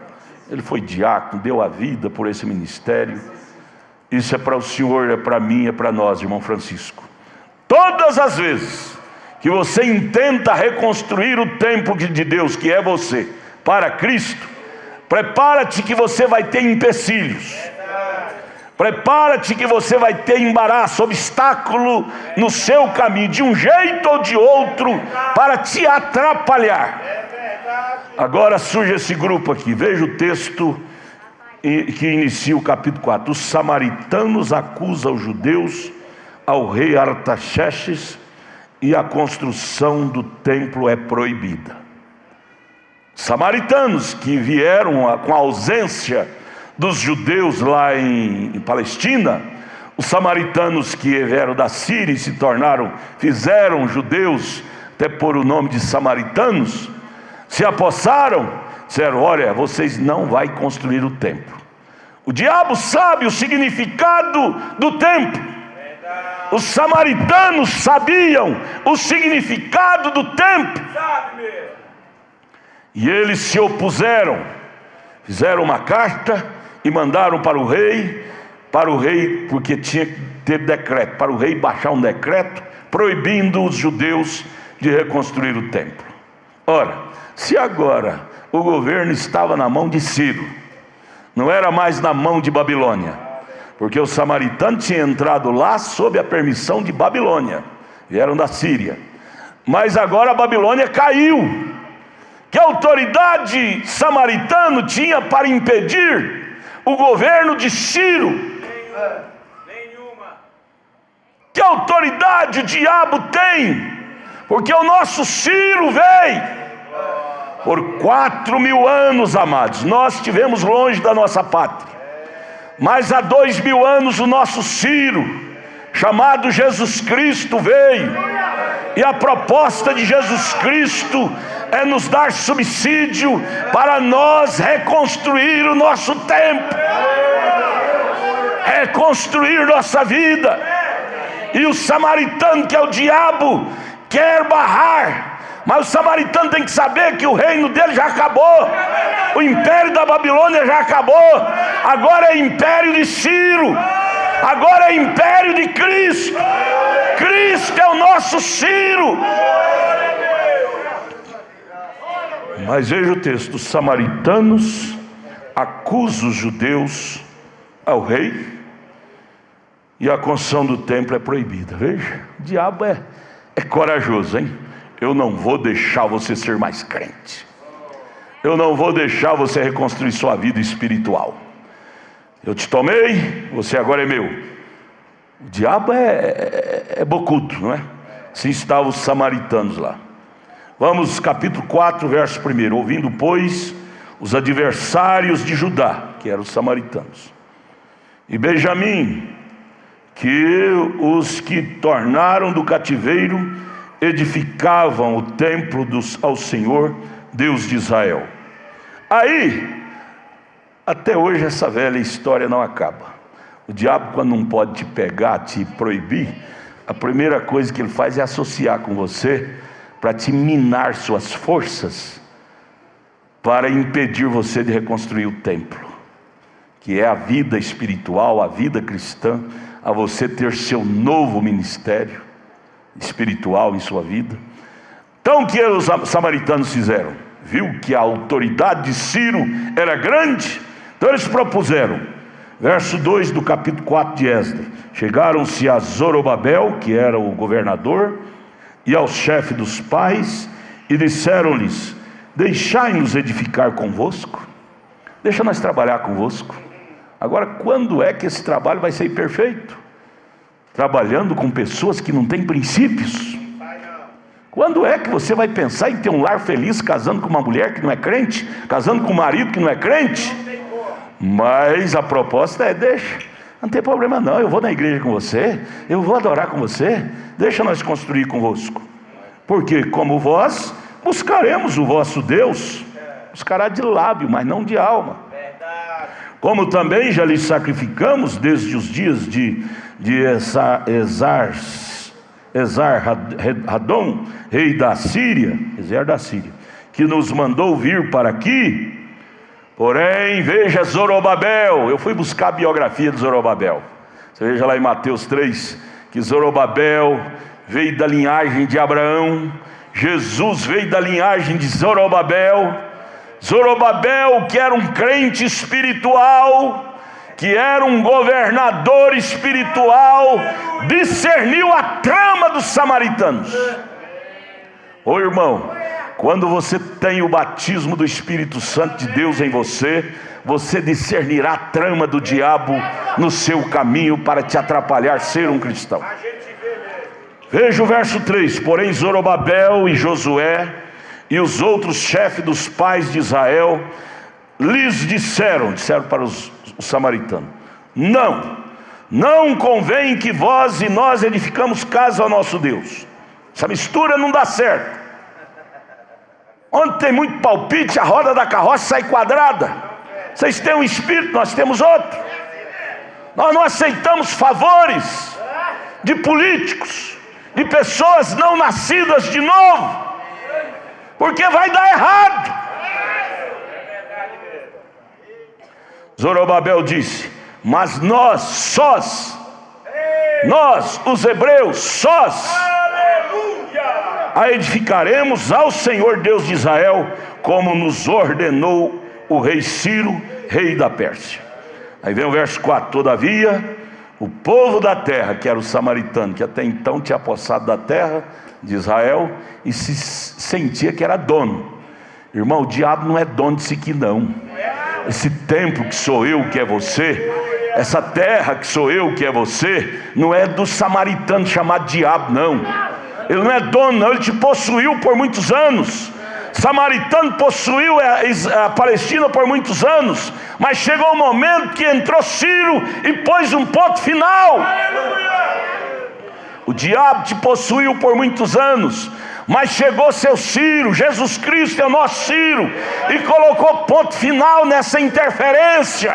Speaker 1: Ele foi diácono, deu a vida por esse ministério. Isso é para o senhor, é para mim, é para nós, irmão Francisco. Todas as vezes que você intenta reconstruir o templo de Deus, que é você, para Cristo, prepara-te que você vai ter empecilhos. Prepara-te que você vai ter embaraço, obstáculo no seu caminho, de um jeito ou de outro, para te atrapalhar. Agora surge esse grupo aqui. Veja o texto que inicia o capítulo 4. Os samaritanos acusam os judeus ao rei Artaxerxes e a construção do templo é proibida. Samaritanos que vieram com a ausência dos judeus lá em Palestina, os samaritanos que vieram da Síria e se fizeram judeus, até por o nome de samaritanos, se apossaram, disseram: olha, vocês não vão construir o templo. O diabo sabe o significado do templo. Os samaritanos sabiam o significado do templo. E eles se opuseram, fizeram uma carta e mandaram para o rei, porque tinha que ter decreto, para o rei baixar um decreto proibindo os judeus de reconstruir o templo. Ora, se agora o governo estava na mão de Ciro, não era mais na mão de Babilônia, porque os samaritanos tinham entrado lá sob a permissão de Babilônia, vieram da Síria, mas agora a Babilônia caiu. Que autoridade samaritano tinha para impedir o governo de Ciro? Nenhuma. Que autoridade o diabo tem? Porque o nosso Ciro veio. Por 4.000 anos, amados, nós estivemos longe da nossa pátria. Mas há 2.000 anos o nosso Ciro, chamado Jesus Cristo, veio. E a proposta de Jesus Cristo é nos dar subsídio para nós reconstruir o nosso templo, reconstruir nossa vida. E o samaritano, que é o diabo, quer barrar, mas o samaritano tem que saber que o reino dele já acabou, o império da Babilônia já acabou, agora é império de Ciro, agora é império de Cristo. Cristo é o nosso Ciro. Mas veja o texto: os samaritanos acusam os judeus ao rei e a construção do templo é proibida. Veja, o diabo é corajoso, hein? Eu não vou deixar você ser mais crente, eu não vou deixar você reconstruir sua vida espiritual. Eu te tomei, você agora é meu. O diabo é bocudo, não é? Assim estavam os samaritanos lá. Vamos, capítulo 4, verso 1. Ouvindo, pois, os adversários de Judá, que eram os samaritanos, e Benjamim, que os que tornaram do cativeiro edificavam o templo ao Senhor, Deus de Israel. Aí, até hoje essa velha história não acaba. O diabo, quando não pode te pegar, te proibir, a primeira coisa que ele faz é associar com você para te minar suas forças, para impedir você de reconstruir o templo, que é a vida espiritual, a vida cristã, a você ter seu novo ministério espiritual em sua vida. Então o que os samaritanos fizeram? Viu que a autoridade de Ciro era grande, então eles propuseram, verso 2 do capítulo 4 de Esdras: chegaram-se a Zorobabel, que era o governador, e ao chefe dos pais, e disseram-lhes: deixai-nos edificar convosco, deixa nós trabalhar convosco. Agora, quando é que esse trabalho vai ser perfeito? Trabalhando com pessoas que não têm princípios? Quando é que você vai pensar em ter um lar feliz casando com uma mulher que não é crente, casando com um marido que não é crente? Mas a proposta é: deixa, Não tem problema não, eu vou na igreja com você, eu vou adorar com você, deixa nós construir convosco. Porque como vós, buscaremos o vosso Deus, buscará de lábio, mas não de alma. Como também já lhe sacrificamos desde os dias de Esar-Hadon, rei da Síria, que nos mandou vir para aqui. Porém, veja Zorobabel. Eu fui buscar a biografia de Zorobabel. Você veja lá em Mateus 3, que Zorobabel veio da linhagem de Abraão, Jesus veio da linhagem de Zorobabel. Zorobabel, que era um crente espiritual, que era um governador espiritual, discerniu a trama dos samaritanos. Ô irmão, quando você tem o batismo do Espírito Santo de Deus em você, você discernirá a trama do diabo no seu caminho para te atrapalhar ser um cristão. Veja o verso 3: porém Zorobabel e Josué e os outros chefes dos pais de Israel lhes disseram para os samaritanos: não convém que vós e nós edificamos casa ao nosso Deus. Essa mistura não dá certo. Onde tem muito palpite, a roda da carroça sai quadrada. Vocês têm um espírito, nós temos outro. Nós não aceitamos favores de políticos, de pessoas não nascidas de novo, porque vai dar errado. Zorobabel disse: mas nós, os hebreus, a edificaremos ao Senhor Deus de Israel, como nos ordenou o rei Ciro, rei da Pérsia. Aí vem o verso 4: todavia o povo da terra, que era o samaritano, que até então tinha apossado da terra de Israel e se sentia que era dono. Irmão, o diabo não é dono disso aqui não. Esse templo que sou eu, que é você, essa terra que sou eu, que é você, não é do samaritano chamado diabo não. Ele não é dono não, ele te possuiu por muitos anos. Samaritano possuiu a Palestina por muitos anos, mas chegou um momento que entrou Ciro e pôs um ponto final. O diabo te possuiu por muitos anos, mas chegou seu Ciro, Jesus Cristo é o nosso Ciro, e colocou ponto final nessa interferência.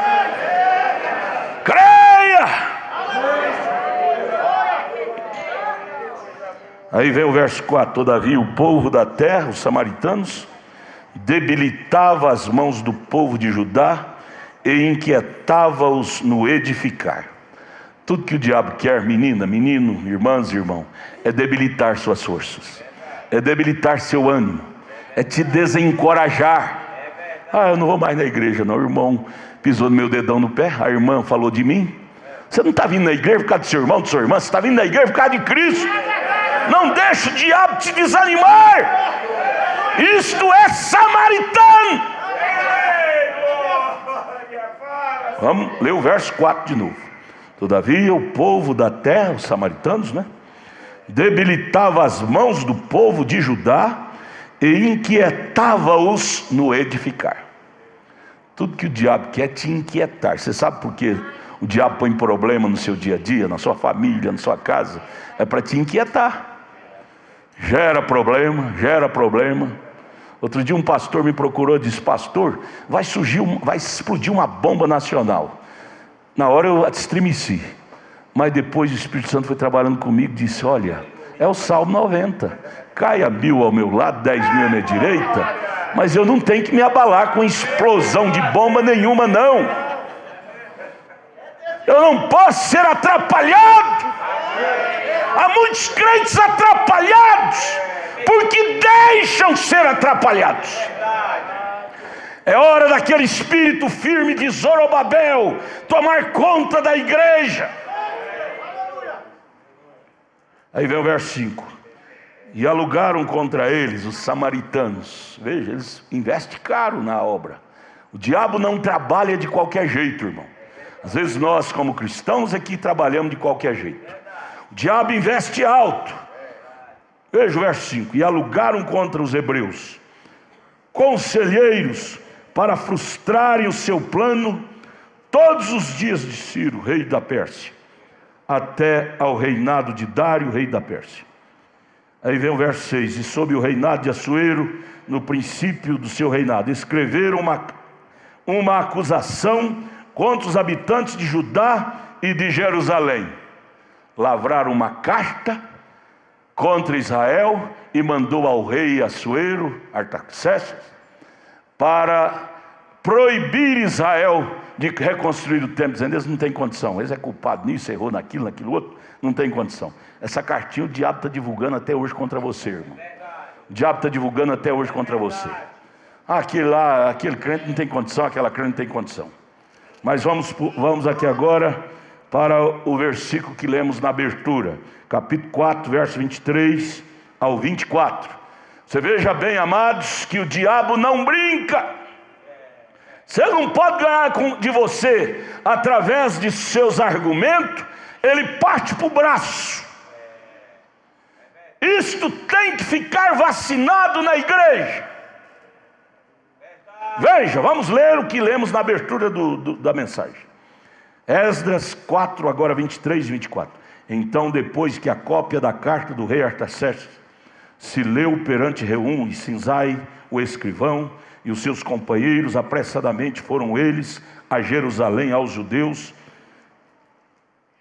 Speaker 1: Creia! Aí vem o verso 4: todavia o povo da terra, os samaritanos, debilitava as mãos do povo de Judá e inquietava-os no edificar. Tudo que o diabo quer, menina, menino, irmãs e irmão, é debilitar suas forças, é debilitar seu ânimo, é te desencorajar. Eu não vou mais na igreja não, o irmão pisou no meu dedão no pé, a irmã falou de mim. Você não está vindo na igreja por causa do seu irmão, da sua irmã, você está vindo na igreja por causa de Cristo. Não deixe o diabo te desanimar. Isto é samaritano. Vamos ler o verso 4 de novo. Todavia o povo da terra, os samaritanos, debilitava as mãos do povo de Judá e inquietava-os no edificar. Tudo que o diabo quer é te inquietar. Você sabe por quê o diabo põe problema no seu dia a dia, na sua família, na sua casa? É para te inquietar. Gera problema. Outro dia um pastor me procurou e disse: pastor, vai explodir uma bomba nacional. Na hora eu estremeci, mas depois o Espírito Santo foi trabalhando comigo e disse: olha, é o Salmo 90, caia 1000 ao meu lado, 10.000 à minha direita, mas eu não tenho que me abalar com explosão de bomba nenhuma não. Eu não posso ser atrapalhado. Há muitos crentes atrapalhados porque deixam ser atrapalhados. É hora daquele espírito firme de Zorobabel tomar conta da igreja. Aí vem o verso 5: e alugaram contra eles os samaritanos. Veja, eles investem caro na obra. O diabo não trabalha de qualquer jeito, irmão. Às vezes nós, como cristãos, aqui trabalhamos de qualquer jeito. O diabo investe alto. Veja o verso 5: e alugaram contra os hebreus conselheiros para frustrarem o seu plano todos os dias de Ciro, rei da Pérsia, até ao reinado de Dário, rei da Pérsia. Aí vem o verso 6: e sob o reinado de Assuero, no princípio do seu reinado, escreveram uma acusação contra os habitantes de Judá e de Jerusalém. Lavraram uma carta contra Israel e mandou ao rei Assuero, Artaxerxes, para proibir Israel de reconstruir o templo, dizendo: eles não têm condição, eles é culpado nisso, errou naquilo outro, não tem condição. Essa cartinha o diabo está divulgando até hoje contra você, irmão. O diabo está divulgando até hoje contra você. Aquele crente não tem condição, aquela crente não tem condição. Mas vamos aqui agora para o versículo que lemos na abertura, capítulo 4, verso 23 ao 24. Você veja bem, amados, que o diabo não brinca. Você não pode ganhar de você através de seus argumentos. Ele parte para o braço. Isto tem que ficar vacinado na igreja. Veja, vamos ler o que lemos na abertura da mensagem. Esdras 4, agora 23 e 24. Então, depois que a cópia da carta do rei Artaxerxes se leu perante Reum e Sinzai, o escrivão, e os seus companheiros, apressadamente foram eles a Jerusalém aos judeus.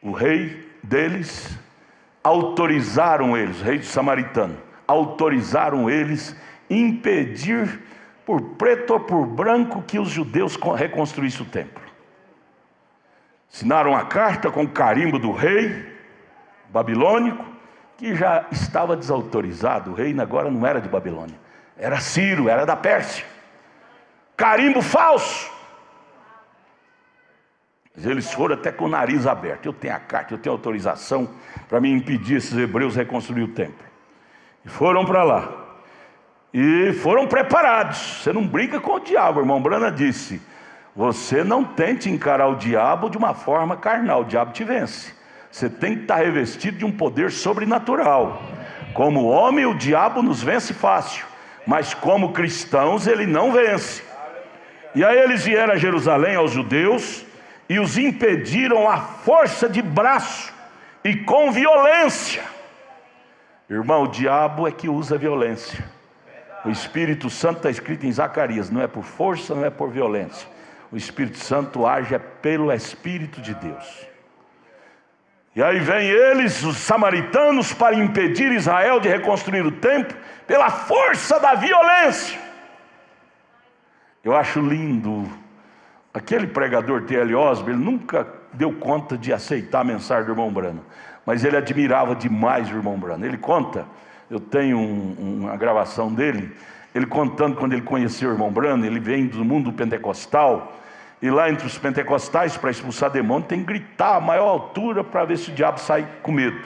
Speaker 1: O rei deles autorizaram eles, o rei samaritano, autorizaram eles impedir, por preto ou por branco, que os judeus reconstruíssem o templo. Assinaram a carta com o carimbo do rei babilônico, que já estava desautorizado. O reino agora não era de Babilônia, era Ciro, era da Pérsia. Carimbo falso. Mas eles foram até com o nariz aberto. Eu tenho a carta, eu tenho autorização para me impedir esses hebreus reconstruir o templo. E foram para lá. E foram preparados. Você não brinca com o diabo, irmão Brana disse. Você não tente encarar o diabo de uma forma carnal, o diabo te vence. Você tem que estar revestido de um poder sobrenatural. Como homem, o diabo nos vence fácil, mas como cristãos ele não vence. E aí eles vieram a Jerusalém aos judeus e os impediram à força de braço e com violência. Irmão, o diabo é que usa violência. O Espírito Santo está escrito em Zacarias, não é por força, não é por violência. O Espírito Santo age pelo Espírito de Deus. E aí vem eles, os samaritanos, para impedir Israel de reconstruir o templo pela força da violência. Eu acho lindo. Aquele pregador T.L. Osborne, ele nunca deu conta de aceitar a mensagem do irmão Branham, mas ele admirava demais o irmão Branham. Ele conta, eu tenho uma gravação dele, ele contando quando ele conheceu o irmão Branham. Ele vem do mundo pentecostal, e lá entre os pentecostais, para expulsar demônio, tem que gritar a maior altura para ver se o diabo sai com medo.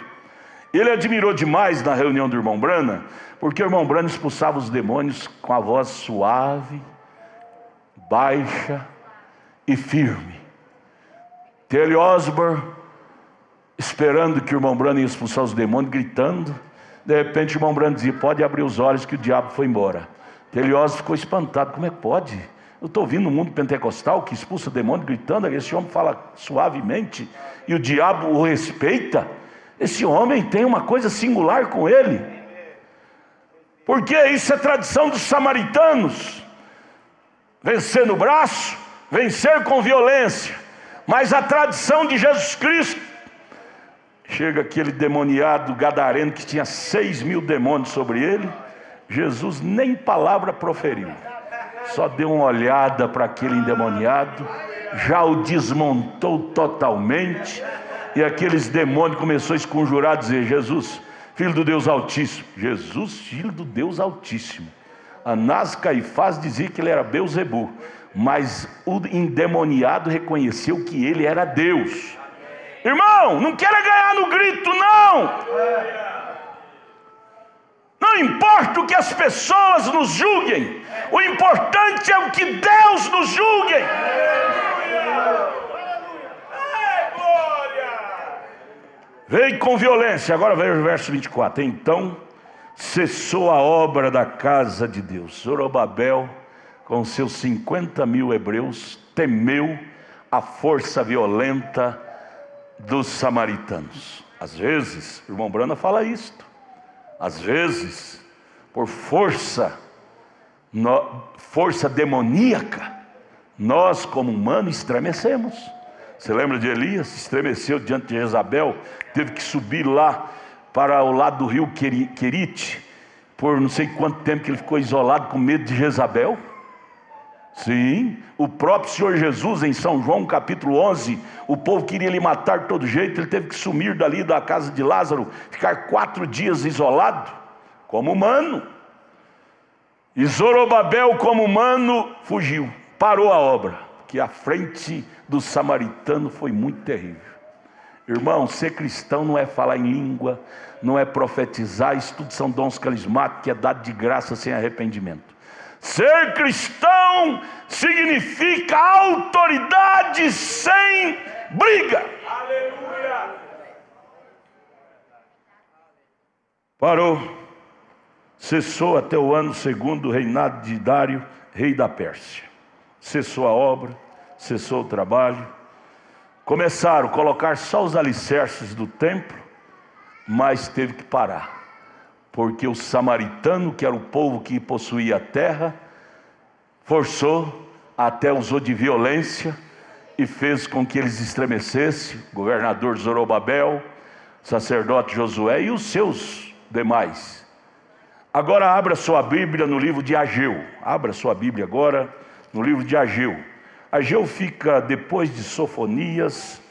Speaker 1: Ele admirou demais na reunião do irmão Branham, porque o irmão Branham expulsava os demônios com a voz suave, baixa e firme. T.L. Osborne, esperando que o irmão Branham ia expulsar os demônios, gritando. De repente o irmão Branham dizia: pode abrir os olhos que o diabo foi embora. T.L. Osborne ficou espantado: como é que pode? Eu estou ouvindo no mundo pentecostal que expulsa demônio gritando, esse homem fala suavemente e o diabo o respeita. Esse homem tem uma coisa singular com ele. Porque isso é tradição dos samaritanos. Vencer no braço, vencer com violência. Mas a tradição de Jesus Cristo, chega aquele demoniado gadareno que tinha 6.000 demônios sobre ele. Jesus nem palavra proferiu, só deu uma olhada para aquele endemoniado, já o desmontou totalmente. E aqueles demônios começaram a esconjurar, a dizer: Jesus, filho do Deus Altíssimo. Jesus, filho do Deus Altíssimo. Anás, Caifás dizia que ele era Belzebu, mas o endemoniado reconheceu que ele era Deus. Irmão, não queira ganhar no grito, não. Não importa o que as pessoas nos julguem, o importante é o que Deus nos julgue. Veio com violência. Agora veja o verso 24. Então cessou a obra da casa de Deus. Zorobabel, com seus 50.000 hebreus, temeu a força violenta dos samaritanos. Às vezes, o irmão Brana fala isto, às vezes, por força demoníaca, nós como humanos estremecemos. Você lembra de Elias? Estremeceu diante de Jezabel, teve que subir lá para o lado do rio Querite, por não sei quanto tempo que ele ficou isolado com medo de Jezabel. Sim, o próprio Senhor Jesus em São João capítulo 11, o povo queria lhe matar de todo jeito, ele teve que sumir dali da casa de Lázaro, ficar 4 dias isolado, como humano. E Zorobabel como humano fugiu, parou a obra, que à frente do samaritano foi muito terrível. Irmão, ser cristão não é falar em língua, não é profetizar, isso tudo são dons carismáticos que é dado de graça sem arrependimento. Ser cristão significa autoridade sem briga. Aleluia. Parou, cessou até o ano 2º do reinado de Dário, rei da Pérsia. Cessou a obra, cessou o trabalho. Começaram a colocar só os alicerces do templo, mas teve que parar. Porque o samaritano, que era o povo que possuía a terra, forçou, até usou de violência e fez com que eles estremecessem, o governador Zorobabel, sacerdote Josué e os seus demais. Agora abra sua Bíblia no livro de Ageu. Abra sua Bíblia agora no livro de Ageu. Ageu fica depois de Sofonias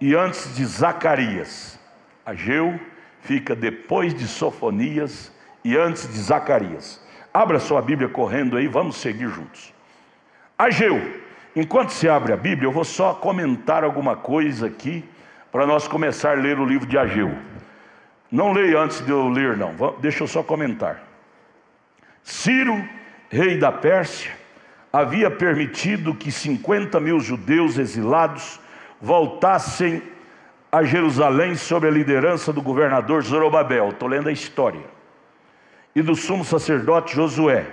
Speaker 1: e antes de Zacarias. Ageu fica depois de Sofonias e antes de Zacarias. Abra sua Bíblia correndo aí, vamos seguir juntos. Ageu, enquanto se abre a Bíblia, eu vou só comentar alguma coisa aqui, para nós começar a ler o livro de Ageu. Não leia antes de eu ler não, deixa eu só comentar. Ciro, rei da Pérsia, havia permitido que 50.000 judeus exilados voltassem a Jerusalém sob a liderança do governador Zorobabel. Estou lendo a história. E do sumo sacerdote Josué.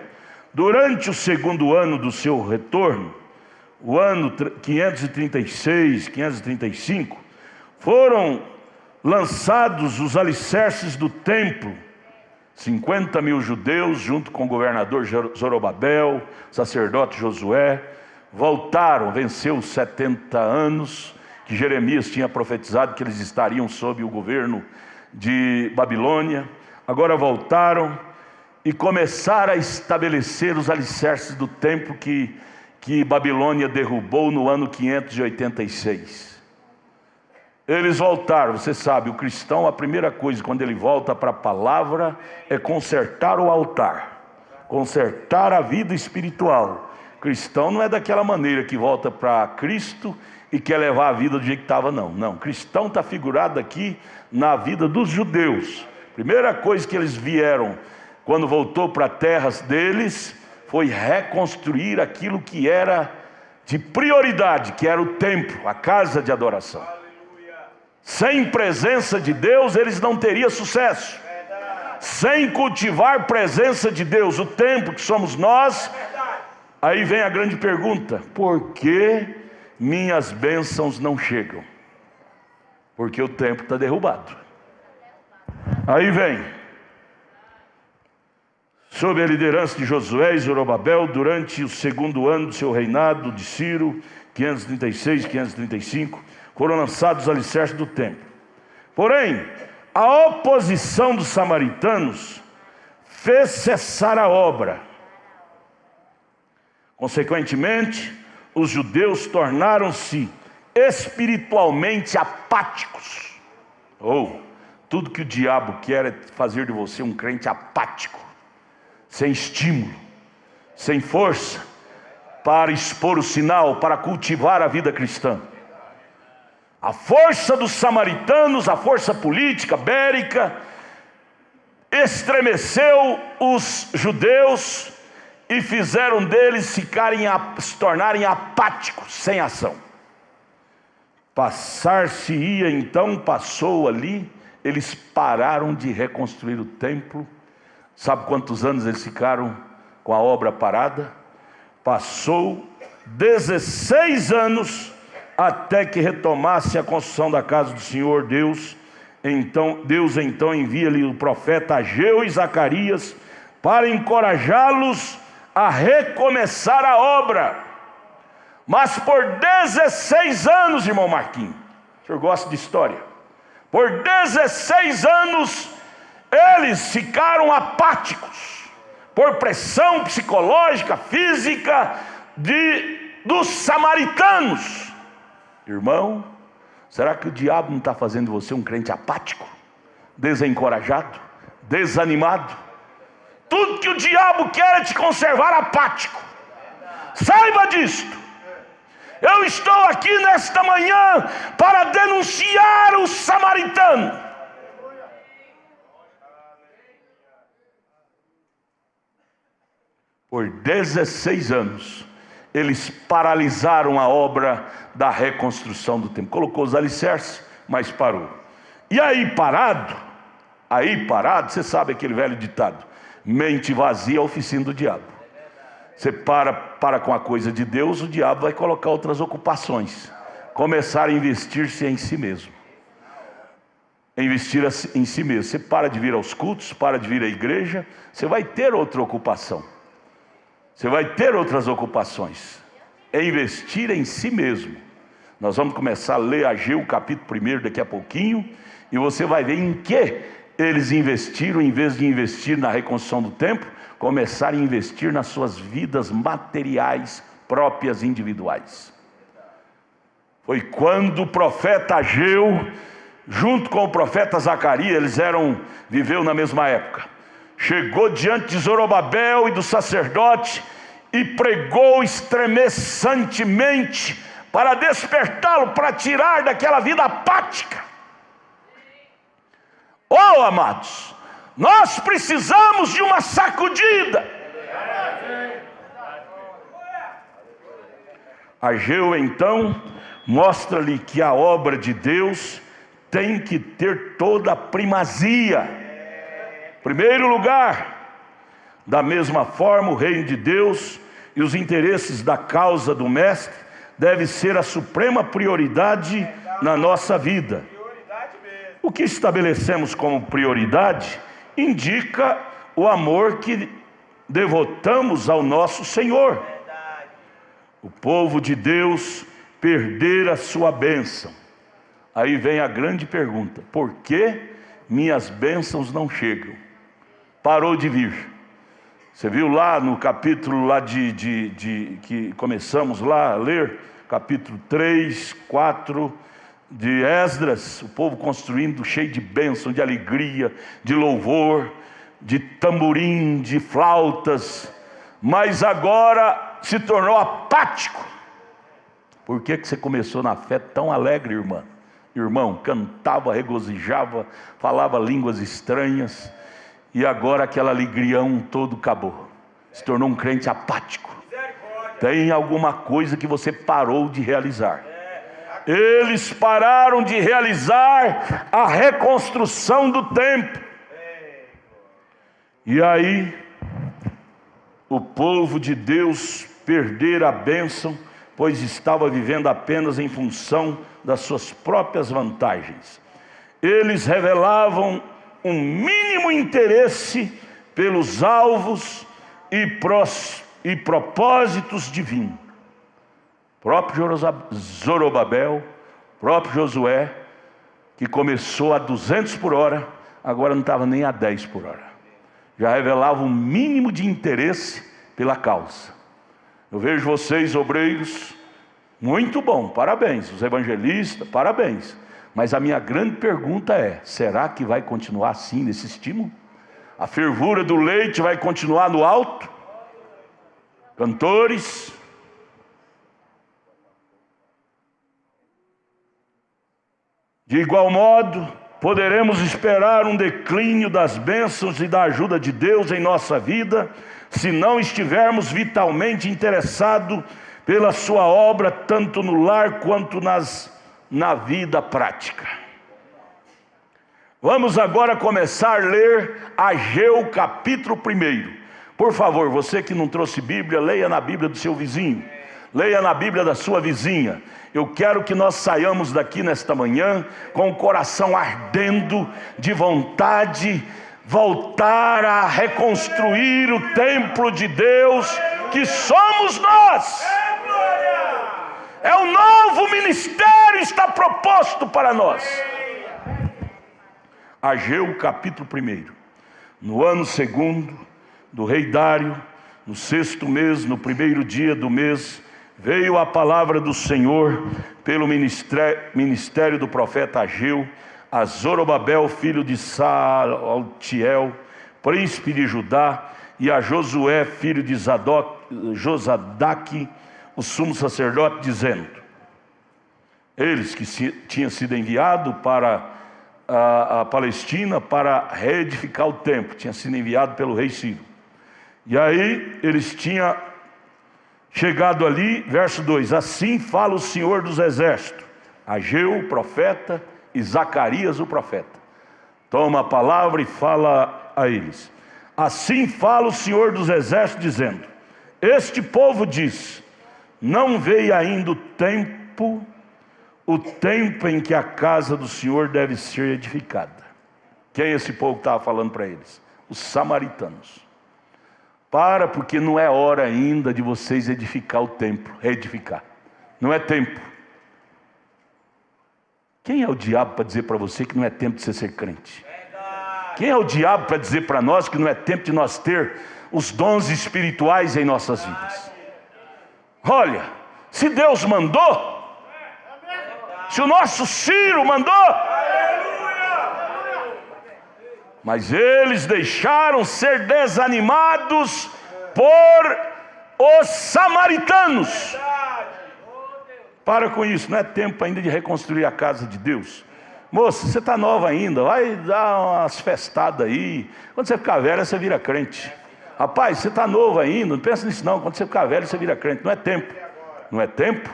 Speaker 1: Durante o 2º ano do seu retorno, o ano 536, 535, foram lançados os alicerces do templo. 50.000 judeus, junto com o governador Zorobabel, sacerdote Josué, voltaram, venceu os 70 anos, que Jeremias tinha profetizado que eles estariam sob o governo de Babilônia. Agora voltaram e começaram a estabelecer os alicerces do templo que Babilônia derrubou no ano 586. Eles voltaram, você sabe, o cristão, a primeira coisa quando ele volta para a palavra é consertar o altar, consertar a vida espiritual. O cristão não é daquela maneira que volta para Cristo e quer levar a vida do jeito que estava, não. Não, cristão está figurado aqui na vida dos judeus. Primeira coisa que eles vieram, quando voltou para terras deles, foi reconstruir aquilo que era de prioridade, que era o templo, a casa de adoração. Sem presença de Deus, eles não teriam sucesso. Sem cultivar presença de Deus, o templo que somos nós, aí vem a grande pergunta: por que minhas bênçãos não chegam? Porque o templo está derrubado. Aí vem, sob a liderança de Josué e Zorobabel, durante o 2º ano do seu reinado, de Ciro, 536, 535, foram lançados os alicerces do templo. Porém, a oposição dos samaritanos fez cessar a obra. Consequentemente, os judeus tornaram-se espiritualmente apáticos. Tudo que o diabo quer é fazer de você um crente apático, sem estímulo, sem força, para expor o sinal, para cultivar a vida cristã. A força dos samaritanos, a força política, bélica, estremeceu os judeus e fizeram deles se tornarem apáticos, sem ação. Passar-se-ia então, passou ali, eles pararam de reconstruir o templo. Sabe quantos anos eles ficaram com a obra parada? Passou 16 anos até que retomasse a construção da casa do Senhor Deus. Deus então envia-lhe o profeta Ageu e Zacarias para encorajá-los a recomeçar a obra. Mas por 16 anos, irmão Marquinhos, o senhor gosta de história, por 16 anos eles ficaram apáticos, por pressão psicológica, física dos samaritanos. Irmão, será que o diabo não está fazendo de você um crente apático, desencorajado, desanimado? Tudo que o diabo quer é te conservar apático. Saiba disto. Eu estou aqui nesta manhã para denunciar o samaritano. Por 16 anos, eles paralisaram a obra da reconstrução do templo. Colocou os alicerces, mas parou. E aí parado, você sabe aquele velho ditado: mente vazia é a oficina do diabo. Você para com a coisa de Deus, o diabo vai colocar outras ocupações, começar a investir-se em si mesmo. Investir em si mesmo. Você para de vir aos cultos, para de vir à igreja, você vai ter outra ocupação. Você vai ter outras ocupações. É investir em si mesmo. Nós vamos começar a ler Ageu capítulo 1 daqui a pouquinho, e você vai ver em que eles investiram. Em vez de investir na reconstrução do templo, começaram a investir nas suas vidas materiais próprias, individuais. Foi quando o profeta Ageu, junto com o profeta Zacarias, viveu na mesma época, chegou diante de Zorobabel e do sacerdote e pregou estremeçantemente para despertá-lo, para tirar daquela vida apática. Oh, amados, nós precisamos de uma sacudida. Ageu então mostra-lhe que a obra de Deus tem que ter toda a primazia, primeiro lugar. Da mesma forma, o reino de Deus e os interesses da causa do mestre deve ser a suprema prioridade na nossa vida. O que estabelecemos como prioridade indica o amor que devotamos ao nosso Senhor. O povo de Deus perder a sua bênção. Aí vem a grande pergunta: por que minhas bênçãos não chegam? Parou de vir. Você viu lá no capítulo lá que começamos lá a ler, capítulo 3, 4 de Esdras, o povo construindo cheio de bênção, de alegria, de louvor, de tamborim, de flautas, mas agora se tornou apático. Por que você começou na fé tão alegre, irmã? Irmão, cantava, regozijava, falava línguas estranhas, e agora aquela alegrião todo acabou, se tornou um crente apático. Tem alguma coisa que você parou de realizar. Eles pararam de realizar a reconstrução do templo. E aí o povo de Deus perder a bênção, pois estava vivendo apenas em função das suas próprias vantagens. Eles revelavam um mínimo interesse pelos alvos e propósitos divinos. Próprio Zorobabel, próprio Josué, que começou a 200 por hora, agora não estava nem a 10 por hora. Já revelava um mínimo de interesse pela causa. Eu vejo vocês, obreiros, muito bom, parabéns. Os evangelistas, parabéns. Mas a minha grande pergunta é: será que vai continuar assim, nesse estímulo? A fervura do leite vai continuar no alto? Cantores, de igual modo, poderemos esperar um declínio das bênçãos e da ajuda de Deus em nossa vida, se não estivermos vitalmente interessados pela sua obra, tanto no lar quanto na vida prática. Vamos agora começar a ler Ageu capítulo 1. Por favor, você que não trouxe Bíblia, leia na Bíblia do seu vizinho. leia na Bíblia da sua vizinha. Eu quero que nós saiamos daqui nesta manhã com o coração ardendo de vontade, voltar a reconstruir o templo de Deus que somos nós. É um novo ministério está proposto para nós. Ageu capítulo 1. No ano 2º do rei Dário, no 6º mês, no 1º dia do mês, veio a palavra do Senhor pelo ministério do profeta Ageu a Zorobabel, filho de Saltiel, príncipe de Judá, e a Josué, filho de Josadaque, o sumo sacerdote, dizendo: eles que tinham sido enviados para a Palestina para reedificar o templo, tinha sido enviado pelo rei Ciro. E aí eles tinham chegado ali, verso 2: assim fala o Senhor dos Exércitos. Ageu, o profeta, e Zacarias, o profeta. Toma a palavra e fala a eles. Assim fala o Senhor dos Exércitos, dizendo: este povo diz: não veio ainda o tempo em que a casa do Senhor deve ser edificada. Quem esse povo estava falando para eles? Os samaritanos. Porque não é hora ainda de vocês edificar o templo, reedificar. Não é tempo. Quem é o diabo para dizer para você que não é tempo de você ser crente? Quem é o diabo para dizer para nós que não é tempo de nós ter os dons espirituais em nossas vidas? Olha, se Deus mandou, se o nosso Ciro mandou, mas eles deixaram ser desanimados por os samaritanos. Para com isso, não é tempo ainda de reconstruir a casa de Deus. Moça, você está nova ainda, vai dar umas festadas aí. Quando você ficar velha, você vira crente. Rapaz, você está novo ainda, não pensa nisso não. Quando você ficar velho, você vira crente. Não é tempo. Não é tempo?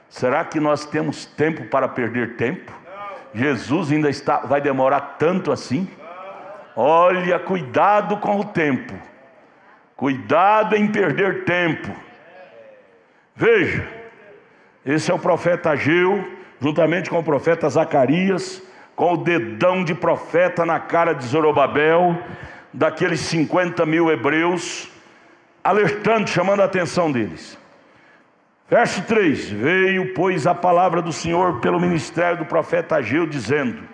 Speaker 1: Será que nós temos tempo para perder tempo? Jesus ainda vai demorar tanto assim? Olha, cuidado com o tempo. Cuidado em perder tempo. Veja, esse é o profeta Ageu, juntamente com o profeta Zacarias, com o dedão de profeta na cara de Zorobabel, daqueles 50.000 hebreus, alertando, chamando a atenção deles. Verso 3: veio, pois, a palavra do Senhor pelo ministério do profeta Ageu, dizendo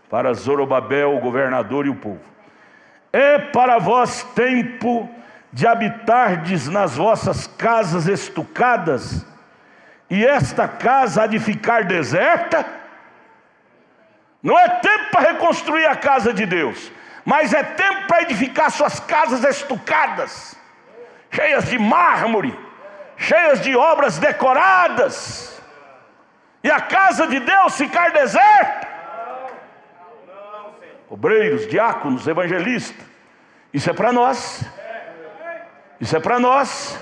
Speaker 1: para Zorobabel, o governador, e o povo: é para vós tempo de habitardes nas vossas casas estucadas, e esta casa há de ficar deserta? Não é tempo para reconstruir a casa de Deus, mas é tempo para edificar suas casas estucadas, cheias de mármore, cheias de obras decoradas, e a casa de Deus ficar deserta. Obreiros, diáconos, evangelistas, isso é para nós. Isso é para nós.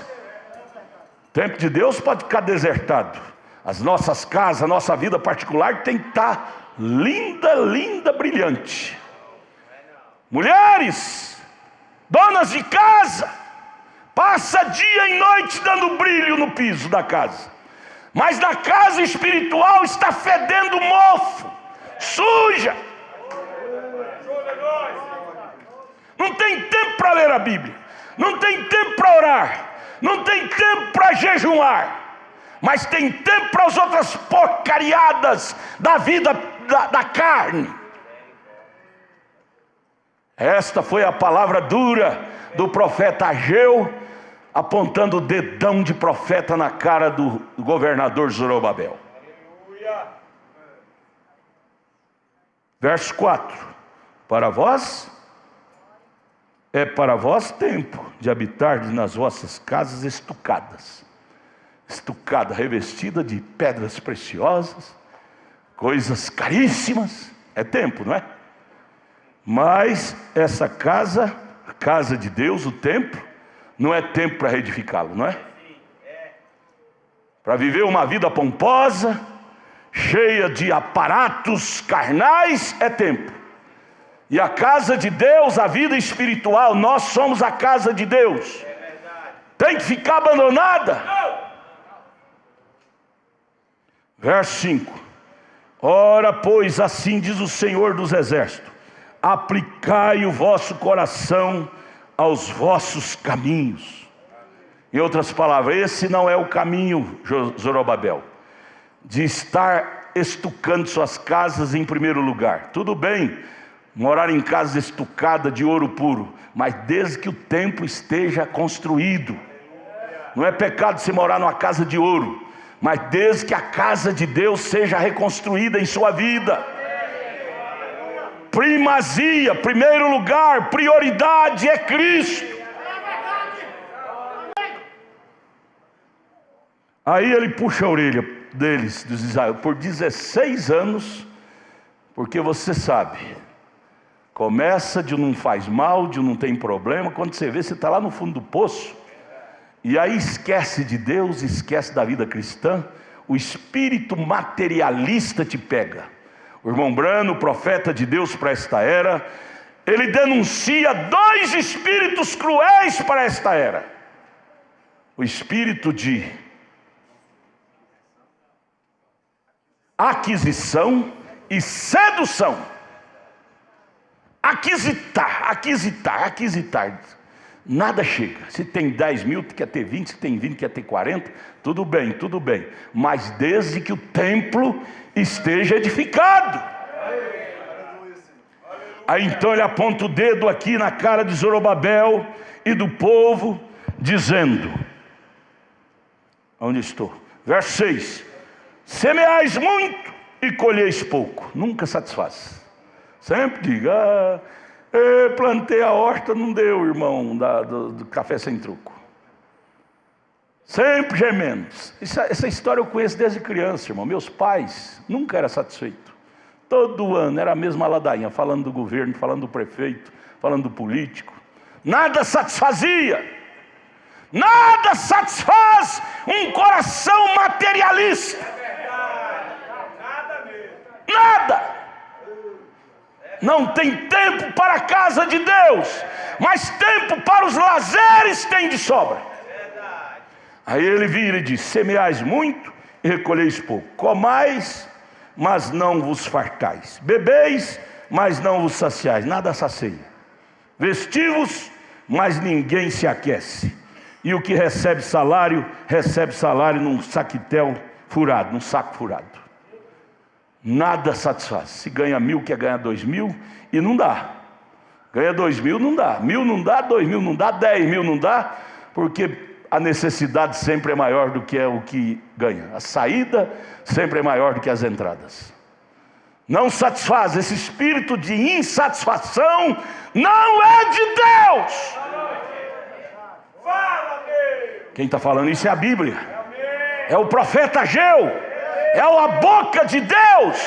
Speaker 1: O tempo de Deus pode ficar desertado. As nossas casas, a nossa vida particular tem que estar linda, linda, brilhante. Mulheres, donas de casa, passa dia e noite dando brilho no piso da casa, mas na casa espiritual está fedendo mofo, suja. Não tem tempo para ler a Bíblia, não tem tempo para orar, não tem tempo para jejuar, mas tem tempo para as outras porcariadas da vida da carne. Esta foi a palavra dura do profeta Ageu, apontando o dedão de profeta na cara do governador Zorobabel. Verso 4: para vós tempo de habitar nas vossas casas estucadas, revestida de pedras preciosas, coisas caríssimas. É tempo, não é? Mas essa casa, a casa de Deus, o templo, não é tempo para reedificá-lo, não é? Para viver uma vida pomposa, cheia de aparatos carnais, é tempo. E a casa de Deus, a vida espiritual, nós somos a casa de Deus. Tem que ficar abandonada? Verso 5: ora, pois, assim diz o Senhor dos Exércitos: aplicai o vosso coração aos vossos caminhos. Em outras palavras, esse não é o caminho, Zorobabel, de estar estucando suas casas em primeiro lugar. Tudo bem morar em casa estucada de ouro puro, mas desde que o templo esteja construído. Não é pecado você morar numa casa de ouro, mas desde que a casa de Deus seja reconstruída em sua vida. Primazia, primeiro lugar, prioridade é Cristo. Aí ele puxa a orelha deles, dos Israel, por 16 anos, porque você sabe, começa de não faz mal, de não tem problema, quando você vê, você está lá no fundo do poço, e aí esquece de Deus, esquece da vida cristã, o espírito materialista te pega. O irmão Brano, profeta de Deus para esta era, ele denuncia 2 espíritos cruéis para esta era: o espírito de aquisição e sedução. Aquisitar. Nada chega. Se tem 10 mil, quer ter 20, se tem 20, quer ter 40, tudo bem. Mas desde que o templo esteja edificado. Aí então ele aponta o dedo aqui na cara de Zorobabel e do povo, dizendo: onde estou? Verso 6: semeais muito e colheis pouco. Nunca satisfaz. Sempre diga: plantei a horta, não deu, irmão, do café sem truco. Sempre gemendo. Essa história eu conheço desde criança, irmão. Meus pais nunca eram satisfeitos. Todo ano era a mesma ladainha, falando do governo, falando do prefeito, falando do político. Nada satisfazia. Nada satisfaz um coração materialista. Nada. Não tem tempo para a casa de Deus, mas tempo para os lazeres tem de sobra. Aí ele vira e diz: semeais muito e recolheis pouco. Comais, mas não vos fartais. Bebeis, mas não vos saciais. Nada sacia. Vestivos, mas ninguém se aquece. E o que recebe salário num saquitel furado, num saco furado. Nada satisfaz. Se ganha 1.000, quer ganhar 2.000, e não dá. Ganha 2.000, não dá. 1.000 não dá, 2.000 não dá, 10.000 não dá, porque a necessidade sempre é maior do que é o que ganha. A saída sempre é maior do que as entradas. Não satisfaz. Esse espírito de insatisfação não é de Deus. Quem está falando isso é a Bíblia. É o profeta Ageu. É a boca de Deus.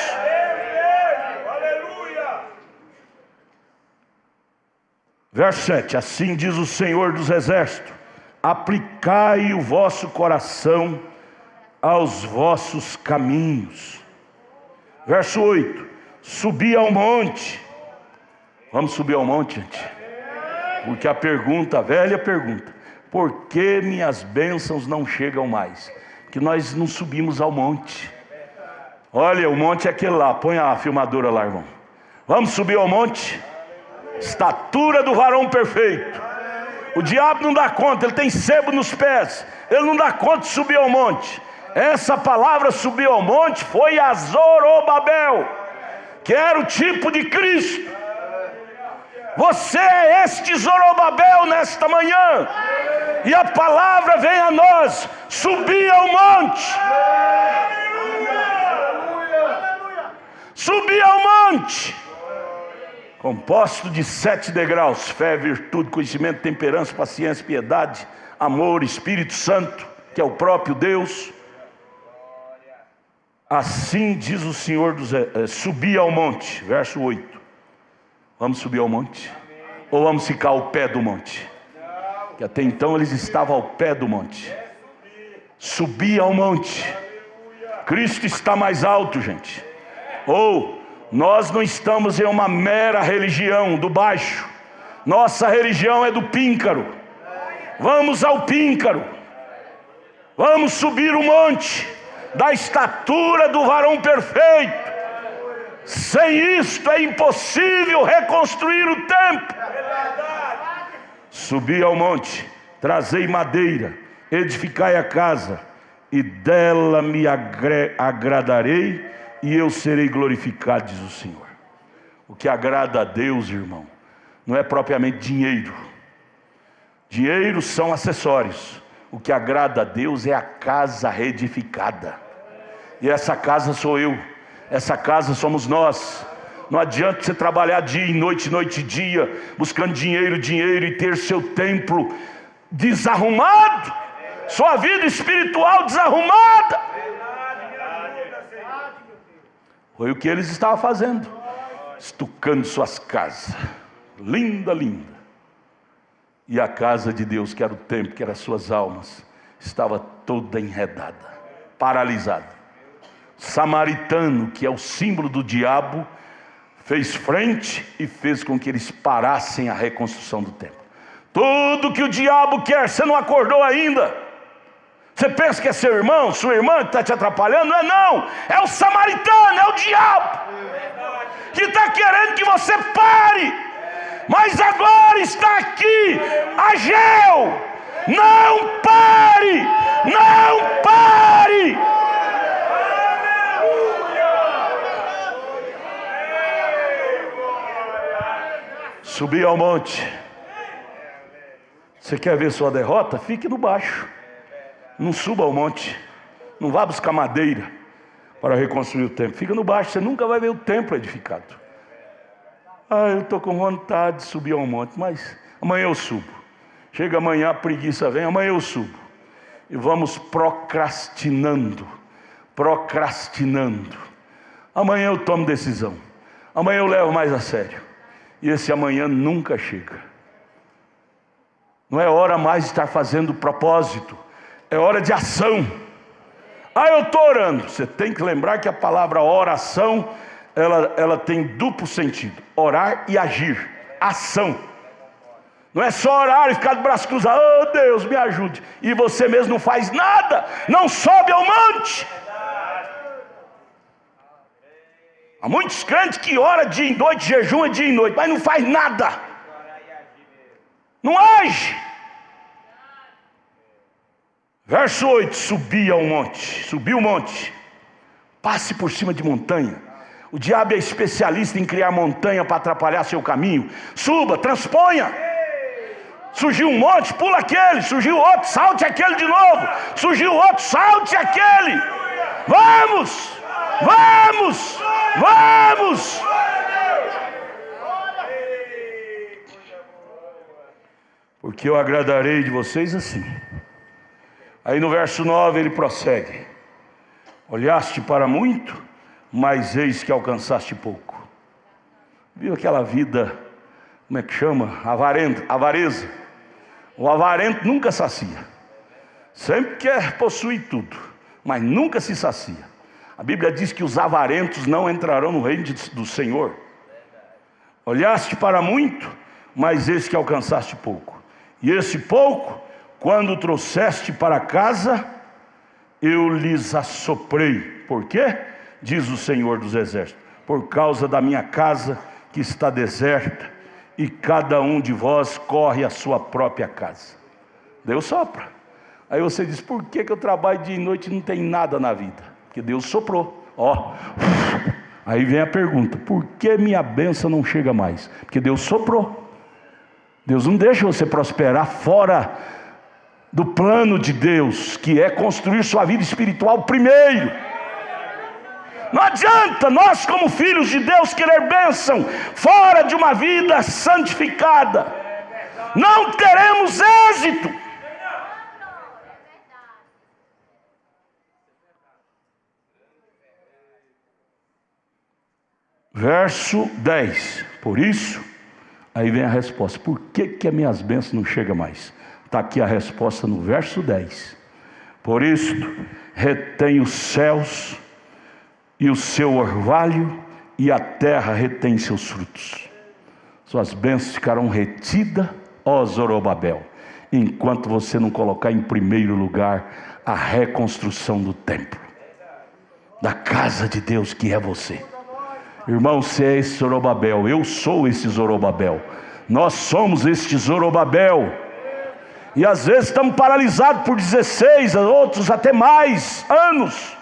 Speaker 1: Verso 7: assim diz o Senhor dos Exércitos: aplicai o vosso coração aos vossos caminhos. Verso 8: subi ao monte. Vamos subir ao monte, gente? Porque a pergunta, a velha pergunta: por que minhas bênçãos não chegam mais? Que nós não subimos ao monte. Olha, o monte é aquele lá. Põe a filmadora lá, irmão. Vamos subir ao monte. Estatura do varão perfeito. O diabo não dá conta, ele tem sebo nos pés, ele não dá conta de subir ao monte. Essa palavra subir ao monte foi a Zorobabel, que era o tipo de Cristo. Você é este Zorobabel nesta manhã, e a palavra vem a nós: subir ao monte. Subir ao monte, composto de 7 degraus: fé, virtude, conhecimento, temperança, paciência, piedade, amor, Espírito Santo, que é o próprio Deus. Assim diz o Senhor dos subir ao monte. Verso 8: vamos subir ao monte? Ou vamos ficar ao pé do monte? Que até então eles estavam ao pé do monte. Subir ao monte. Cristo está mais alto, gente. Ou nós não estamos em uma mera religião do baixo. Nossa religião é do píncaro. Vamos ao píncaro. Vamos subir o monte. da estatura do varão perfeito. Sem isto é impossível reconstruir o templo. Subi ao monte, trazei madeira, edificai a casa, e dela me agradarei, e eu serei glorificado, diz o Senhor. O que agrada a Deus, irmão, não é propriamente dinheiro. Dinheiro são acessórios. O que agrada a Deus é a casa reedificada. E essa casa sou eu. Essa casa somos nós. Não adianta você trabalhar dia e noite, noite e dia, buscando dinheiro, dinheiro, e ter seu templo desarrumado, sua vida espiritual desarrumada. Foi o que eles estavam fazendo, estucando suas casas, linda, linda. E a casa de Deus, que era o templo, que eram as suas almas, estava toda enredada, paralisada. Samaritano, que é o símbolo do diabo, fez frente e fez com que eles parassem a reconstrução do templo. Tudo que o diabo quer, você não acordou ainda. Você pensa que é seu irmão, sua irmã que está te atrapalhando? Não é não, é o samaritano, é o diabo, que está querendo que você pare. Mas agora está aqui Ageu. Não pare, não pare. Subi ao monte. Você quer ver sua derrota? Fique no baixo. Não suba ao monte. Não vá buscar madeira para reconstruir o templo. Fica no baixo, você nunca vai ver o templo edificado. Eu estou com vontade de subir ao monte, mas amanhã eu subo. Chega amanhã, a preguiça vem, amanhã eu subo. E vamos procrastinando. Amanhã eu tomo decisão. Amanhã eu levo mais a sério. E esse amanhã nunca chega. Não é hora mais de estar fazendo propósito. É hora de ação. Eu estou orando. Você tem que lembrar que a palavra oração, ela tem duplo sentido. Orar e agir. Ação. Não é só orar e ficar de braço cruzado. Oh Deus, me ajude. E você mesmo não faz nada. Não sobe ao monte. Há muitos crentes que oram dia e noite, jejum é dia e noite, mas não faz nada. Não age. Verso 8, subiu o monte. Passe por cima de montanha. O diabo é especialista em criar montanha para atrapalhar seu caminho. Suba, transponha. Surgiu um monte, pula aquele. Surgiu outro, salte aquele de novo. Surgiu outro, salte aquele. Vamos, vamos, vamos. Porque eu agradarei de vocês assim. Aí no verso 9 ele prossegue. Olhaste para muito, mas eis que alcançaste pouco. Viu aquela vida, como é que chama? Avareza. O avarento nunca sacia. Sempre quer possuir tudo, mas nunca se sacia. A Bíblia diz que os avarentos não entrarão no reino do Senhor. Olhaste para muito, mas eis que alcançaste pouco. E esse pouco, quando trouxeste para casa, eu lhes assoprei. Por quê? Diz o Senhor dos Exércitos. Por causa da minha casa que está deserta, e cada um de vós corre à sua própria casa. Deus sopra. Aí você diz, por que eu trabalho dia e noite e não tem nada na vida? Porque Deus soprou. Aí vem a pergunta, por que minha bênção não chega mais? Porque Deus soprou. Deus não deixa você prosperar fora do plano de Deus, que é construir sua vida espiritual primeiro. Não adianta nós, como filhos de Deus, querer bênção fora de uma vida santificada. Não teremos êxito. Verso 10. Por isso, aí vem a resposta. Por que as minhas bênçãos não chegam mais? Está aqui a resposta no verso 10. Por isso, retém os céus e o seu orvalho, e a terra retém seus frutos. Suas bênçãos ficarão retidas, ó Zorobabel, enquanto você não colocar em primeiro lugar a reconstrução do templo. da casa de Deus, que é você. Irmão, você é esse Zorobabel, eu sou esse Zorobabel, nós somos este Zorobabel. E às vezes estamos paralisados por 16, outros até mais anos,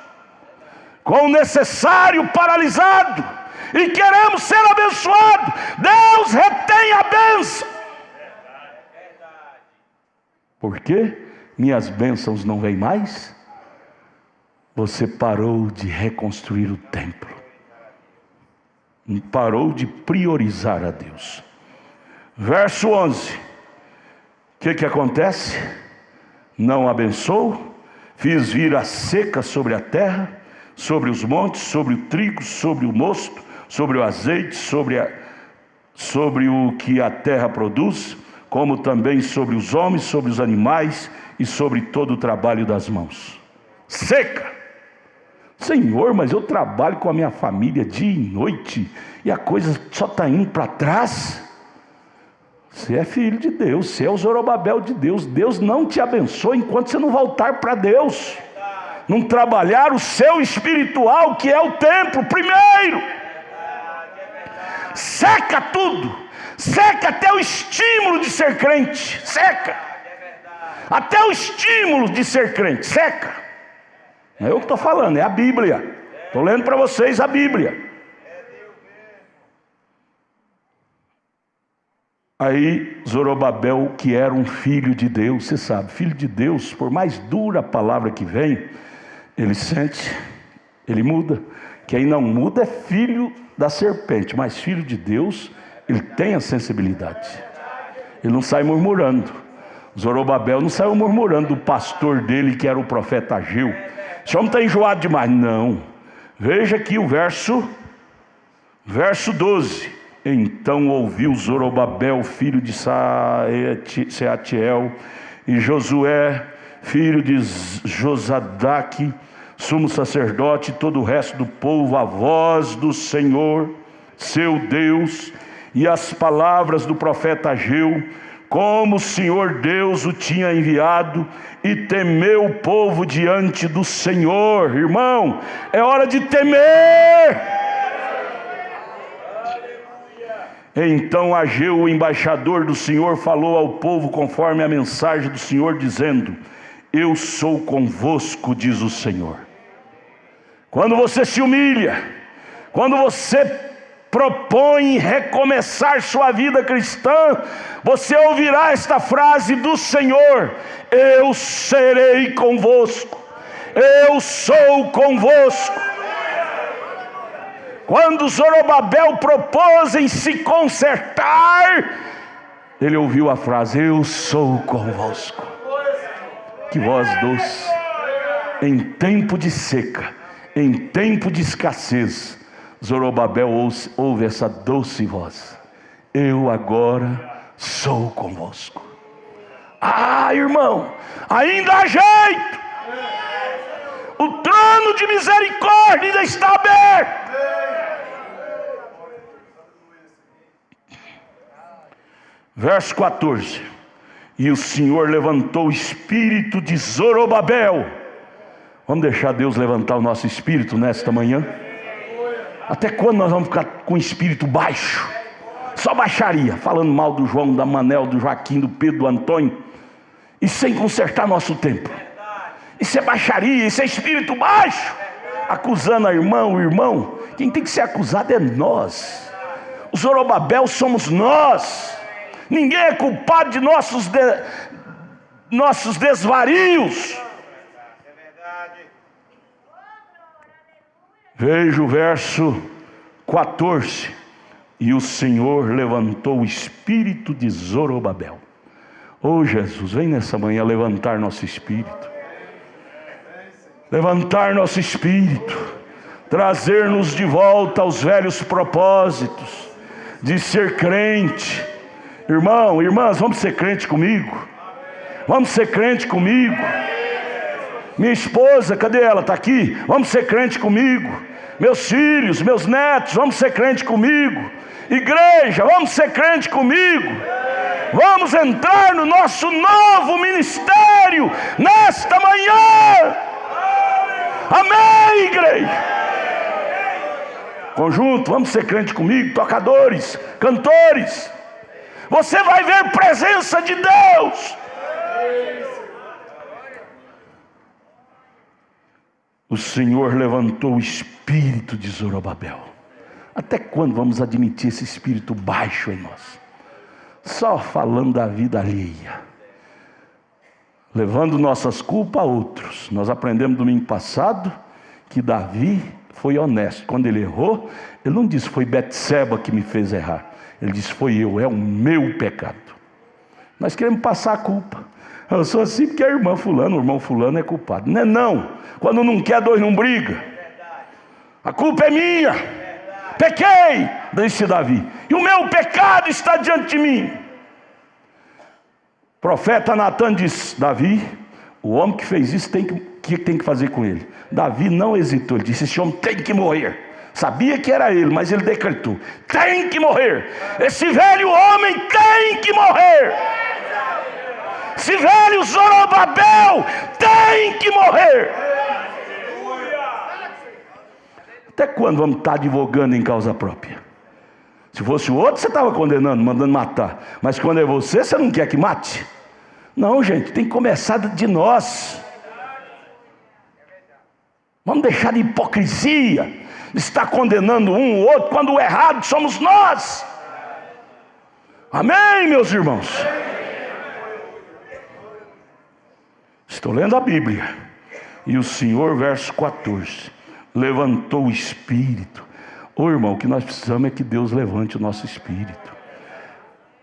Speaker 1: com o necessário paralisado, e queremos ser abençoados. Deus retém a bênção. Por quê? Minhas bênçãos não vêm mais? Você parou de reconstruir o templo, parou de priorizar a Deus. Verso 11, o que acontece? Não abençoo, fiz vir a seca sobre a terra, sobre os montes, sobre o trigo, sobre o mosto, sobre o azeite, sobre o que a terra produz, como também sobre os homens, sobre os animais e sobre todo o trabalho das mãos. Seca. Senhor, mas eu trabalho com a minha família dia e noite e a coisa só está indo para trás. Você é filho de Deus, você é o Zorobabel de Deus. Deus não te abençoa enquanto você não voltar para Deus, não trabalhar o seu espiritual, que é o templo primeiro. Seca tudo, seca até o estímulo de ser crente, seca, até o estímulo de ser crente, seca. Não é eu que estou falando, é a Bíblia, estou lendo para vocês a Bíblia. Aí Zorobabel, que era um filho de Deus, você sabe, filho de Deus, por mais dura a palavra que vem, ele sente, ele muda. Quem não muda é filho da serpente, mas filho de Deus, ele tem a sensibilidade, ele não sai murmurando. Zorobabel não saiu murmurando do pastor dele, que era o profeta Ageu. Esse homem está enjoado demais. Não, veja aqui o verso 12. Então ouviu Zorobabel, filho de Seatiel, e Josué, filho de Josadaque, sumo sacerdote, e todo o resto do povo, a voz do Senhor, seu Deus, e as palavras do profeta Ageu, como o Senhor Deus o tinha enviado, e temeu o povo diante do Senhor. Irmão, é hora de temer. Então Ageu, o embaixador do Senhor, falou ao povo conforme a mensagem do Senhor, dizendo: eu sou convosco, diz o Senhor. Quando você se humilha, quando você propõe recomeçar sua vida cristã, você ouvirá esta frase do Senhor: eu serei convosco, eu sou convosco. Quando Zorobabel propôs em se consertar, ele ouviu a frase: eu sou convosco. Que voz doce! Em tempo de seca, em tempo de escassez, Zorobabel ouve essa doce voz: eu agora sou convosco. Ah, irmão, ainda há jeito. O trono de misericórdia ainda está aberto. Verso 14. E o Senhor levantou o espírito de Zorobabel. Vamos deixar Deus levantar o nosso espírito nesta manhã? Até quando nós vamos ficar com o espírito baixo? Só baixaria, falando mal do João, da Manel, do Joaquim, do Pedro, do Antônio, e sem consertar nosso templo. Isso é baixaria, isso é espírito baixo, acusando a irmã, o irmão. Quem tem que ser acusado é nós. O Zorobabel somos nós. Ninguém é culpado de nossos desvarios. Veja o verso 14. E o Senhor levantou o espírito de Zorobabel. Oh Jesus, vem nessa manhã levantar nosso espírito. Levantar nosso espírito. Trazer-nos de volta aos velhos propósitos de ser crente. Irmão, irmãs, vamos ser crente comigo? Vamos ser crente comigo? Minha esposa, cadê ela? Está aqui? Vamos ser crente comigo? Meus filhos, meus netos, vamos ser crente comigo? Igreja, vamos ser crente comigo? Vamos entrar no nosso novo ministério nesta manhã. Amém, igreja? Conjunto, vamos ser crente comigo, tocadores, cantores. Você vai ver presença de Deus. O Senhor levantou o espírito de Zorobabel. Até quando vamos admitir esse espírito baixo em nós? Só falando da vida alheia, levando nossas culpas a outros. Nós aprendemos domingo passado que Davi foi honesto. Quando ele errou, ele não disse foi Betseba que me fez errar. Ele disse foi eu, é o meu pecado. Nós queremos passar a culpa. Eu sou assim porque a irmã fulano, o irmão fulano é culpado. Não é não. Quando não quer, dois não briga. A culpa é minha. Pequei, disse Davi, e o meu pecado está diante de mim. O profeta Natan disse: Davi, o homem que fez isso tem que fazer com ele. Davi não hesitou, ele disse: esse homem tem que morrer. Sabia que era ele, mas ele decretou: tem que morrer. Esse velho homem tem que morrer. Esse velho Zorobabel tem que morrer. Até quando vamos estar advogando em causa própria? Se fosse o outro, você estava condenando, mandando matar. Mas quando é você, você não quer que mate? Não, gente, tem que começar de nós. Vamos deixar de hipocrisia, de estar condenando um ou outro, quando o errado somos nós. Amém, meus irmãos? Estou lendo a Bíblia. E o Senhor, verso 14, levantou o espírito. Ô irmão, o que nós precisamos é que Deus levante o nosso espírito.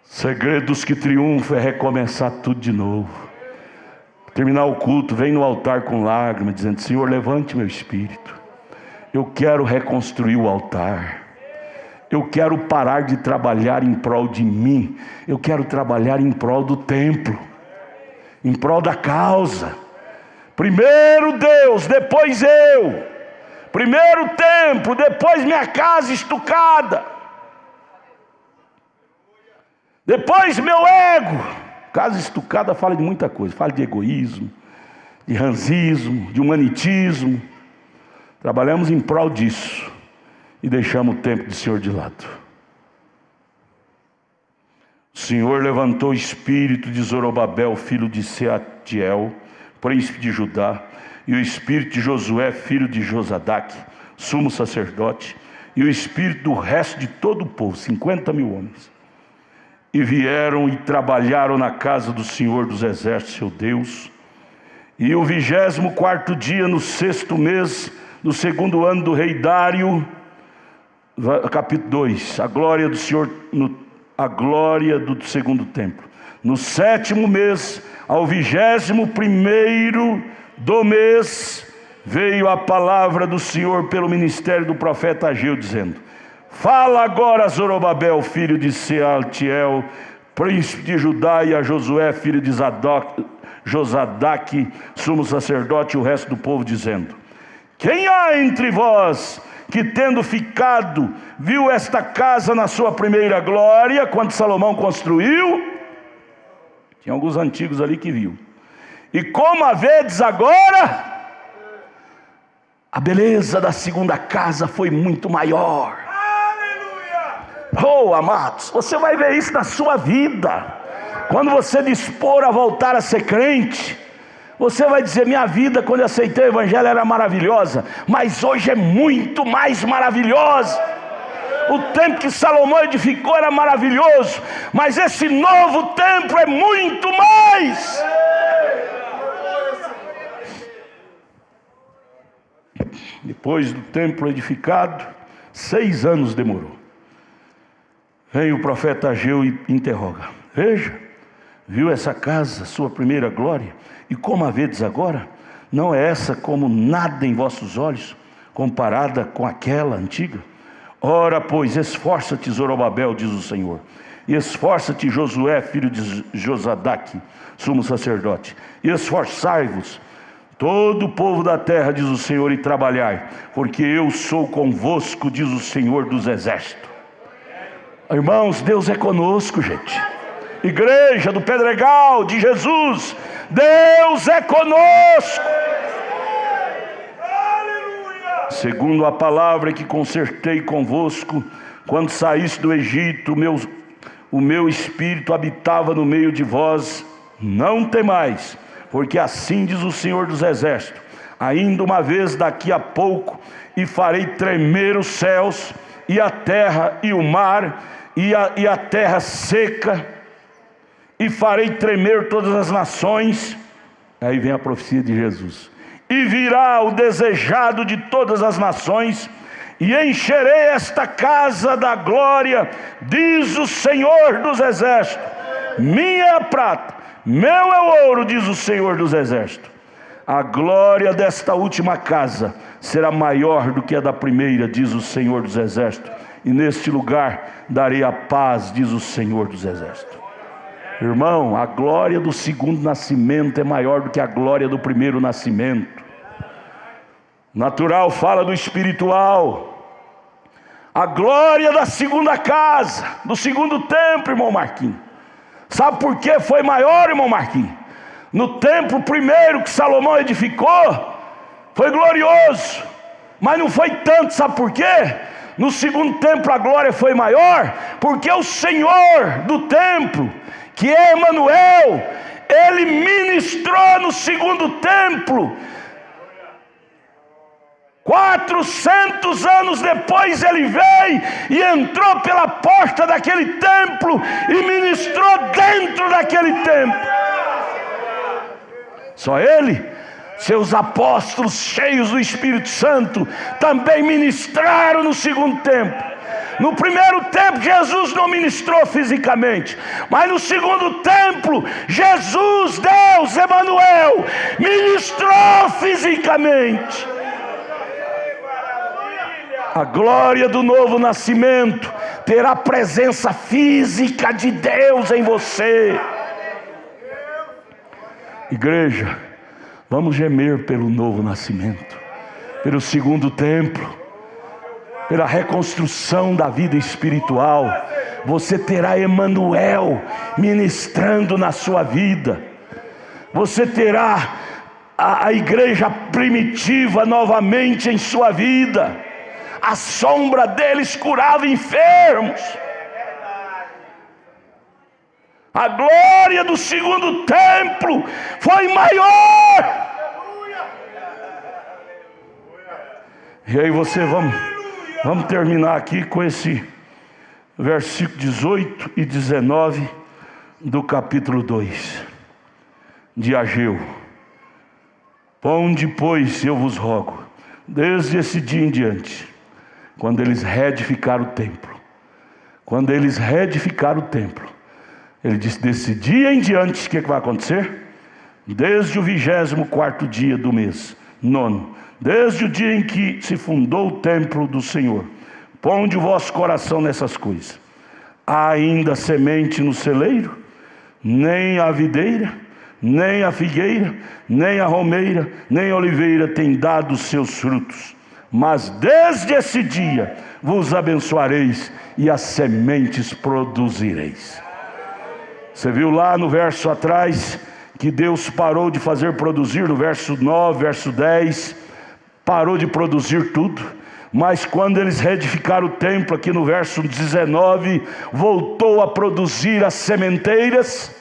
Speaker 1: Segredos que triunfam é recomeçar tudo de novo. Terminar o culto, vem no altar com lágrimas, dizendo: Senhor, levante meu espírito. Eu quero reconstruir o altar. Eu quero parar de trabalhar em prol de mim. Eu quero trabalhar em prol do templo, em prol da causa. Primeiro Deus, depois eu. Primeiro templo, depois minha casa estucada. Depois meu ego. Casa estucada fala de muita coisa. Fala de egoísmo, de ranzismo, de humanitismo. Trabalhamos em prol disso e deixamos o templo do Senhor de lado. O Senhor levantou o espírito de Zorobabel, filho de Sealtiel, príncipe de Judá, e o espírito de Josué, filho de Josadaque, sumo sacerdote, e o espírito do resto de todo o povo, 50 mil homens. E vieram e trabalharam na casa do Senhor dos exércitos, seu Deus. E o 24º dia, no 6º mês, no 2º ano do rei Dário, capítulo 2, a glória do Senhor, a glória do 2º templo. No 7º mês, ao 21º do mês, veio a palavra do Senhor pelo ministério do profeta Ageu, dizendo: fala agora a Zorobabel, filho de Sealtiel, príncipe de Judá, e a Josué, filho de Josadaque, sumo sacerdote, e o resto do povo, dizendo: quem há entre vós que, tendo ficado, viu esta casa na sua primeira glória, quando Salomão construiu? Tinha alguns antigos ali que viu. E como a vedes agora, a beleza da segunda casa foi muito maior. Oh, amados, você vai ver isso na sua vida. Quando você dispor a voltar a ser crente, você vai dizer: minha vida quando eu aceitei o evangelho era maravilhosa, mas hoje é muito mais maravilhosa. O templo que Salomão edificou era maravilhoso, mas esse novo templo é muito mais. Depois do templo edificado, 6 anos demorou. Vem o profeta Ageu e interroga: veja, viu essa casa, sua primeira glória? E como a vedes agora? Não é essa como nada em vossos olhos, comparada com aquela antiga? Ora, pois, esforça-te, Zorobabel, diz o Senhor, e esforça-te, Josué, filho de Josadaque, sumo sacerdote, e esforçai-vos, todo o povo da terra, diz o Senhor, e trabalhai, porque eu sou convosco, diz o Senhor dos exércitos. Irmãos, Deus é conosco, gente. Igreja do Pedregal de Jesus, Deus é conosco. segundo a palavra que concertei convosco, quando saíste do Egito, o meu espírito habitava no meio de vós. Não temais, porque assim diz o Senhor dos Exércitos: ainda uma vez daqui a pouco, e farei tremer os céus, e a terra, e o mar, e a terra seca, e farei tremer todas as nações. Aí vem a profecia de Jesus: e virá o desejado de todas as nações, e encherei esta casa da glória, diz o Senhor dos Exércitos. Minha é a prata, meu é o ouro, diz o Senhor dos Exércitos. A glória desta última casa será maior do que a da primeira, diz o Senhor dos Exércitos. E neste lugar darei a paz, diz o Senhor dos Exércitos. Irmão, a glória do segundo nascimento é maior do que a glória do primeiro nascimento. Natural fala do espiritual. A glória da segunda casa, do segundo templo, irmão Marquinhos. Sabe por que foi maior, irmão Marquinhos? No templo primeiro que Salomão edificou, foi glorioso, mas não foi tanto. Sabe por quê? No segundo templo a glória foi maior, porque o Senhor do templo, que é Emanuel, Ele ministrou no segundo templo. 400 anos depois Ele veio e entrou pela porta daquele templo e ministrou dentro daquele templo. Só Ele, seus apóstolos cheios do Espírito Santo também ministraram no segundo templo. No primeiro templo Jesus não ministrou fisicamente, mas no segundo templo Jesus, Deus, Emanuel, ministrou fisicamente. A glória do novo nascimento terá presença física de Deus em você. Igreja, vamos gemer pelo novo nascimento, pelo segundo templo, pela reconstrução da vida espiritual. Você terá Emanuel ministrando na sua vida. Você terá a igreja primitiva novamente em sua vida. A sombra deles curava enfermos. A glória do segundo templo foi maior. E aí vamos terminar aqui com esse versículo 18 e 19 do capítulo 2 de Ageu. Ponde, pois, eu vos rogo, desde esse dia em diante, quando eles reedificaram o templo. Quando eles reedificaram o templo, ele disse: desse dia em diante, o que vai acontecer? Desde o 24º dia do mês 9, desde o dia em que se fundou o templo do Senhor, ponde o vosso coração nessas coisas. Há ainda semente no celeiro, nem a videira, nem a figueira, nem a romeira, nem a oliveira tem dado os seus frutos. Mas desde esse dia vos abençoareis e as sementes produzireis. Você viu lá no verso atrás que Deus parou de fazer produzir, no verso 9, verso 10, parou de produzir tudo. Mas quando eles reedificaram o templo, aqui no verso 19, voltou a produzir as sementeiras.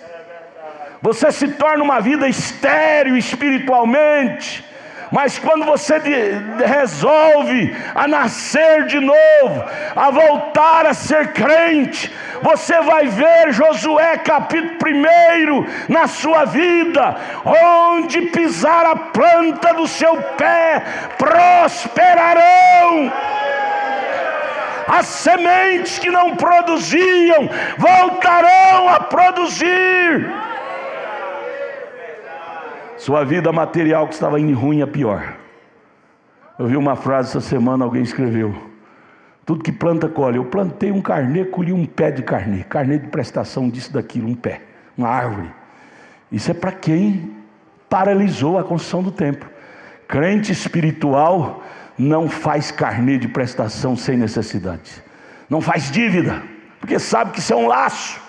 Speaker 1: Você se torna uma vida estéril espiritualmente, mas quando você resolve a nascer de novo, a voltar a ser crente, você vai ver Josué capítulo 1 na sua vida: onde pisar a planta do seu pé, prosperarão. As sementes que não produziam voltarão a produzir. Sua vida material que estava indo ruim a pior. Eu vi uma frase essa semana, alguém escreveu: tudo que planta colhe. Eu plantei um carnê, colhi um pé de carnê. Carnê de prestação disso, daquilo, um pé, uma árvore. Isso é para quem paralisou a construção do templo. Crente espiritual não faz carnê de prestação sem necessidade. Não faz dívida, porque sabe que isso é um laço.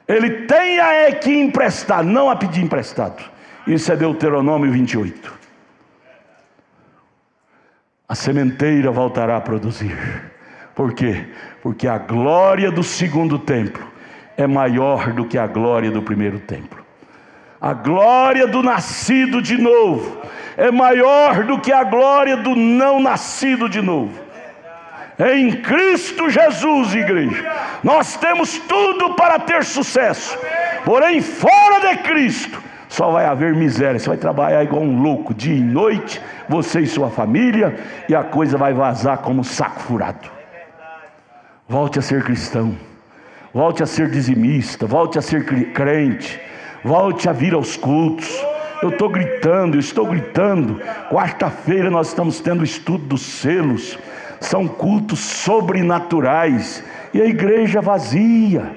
Speaker 1: Ele tem a que emprestar, não a pedir emprestado. Isso é Deuteronômio 28. a sementeira voltará a produzir. Por quê? Porque a glória do segundo templo é maior do que a glória do primeiro templo. A glória do nascido de novo é maior do que a glória do não nascido de novo. Em Cristo Jesus, igreja, nós temos tudo para ter sucesso. Porém, fora de Cristo, só vai haver miséria. Você vai trabalhar igual um louco, dia e noite, você e sua família, e a coisa vai vazar como saco furado. Volte a ser cristão, volte a ser dizimista, volte a ser crente, volte a vir aos cultos. Eu estou gritando. Quarta-feira nós estamos tendo o estudo dos selos. São cultos sobrenaturais, e a igreja vazia.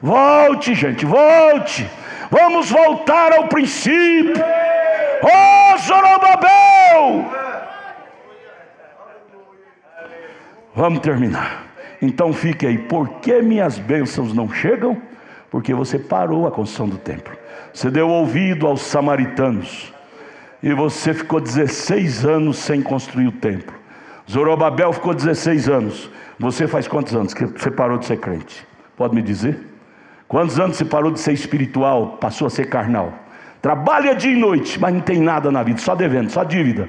Speaker 1: Volte, gente, volte. Vamos voltar ao princípio. Oh, Zorobabel! Vamos terminar. Então fique aí. Por que minhas bênçãos não chegam? Porque você parou a construção do templo. Você deu ouvido aos samaritanos, e você ficou 16 anos sem construir o templo. Zorobabel ficou 16 anos. Você faz quantos anos que você parou de ser crente? Pode me dizer? Quantos anos você parou de ser espiritual, passou a ser carnal? Trabalha dia e noite, mas não tem nada na vida, só devendo, só dívida.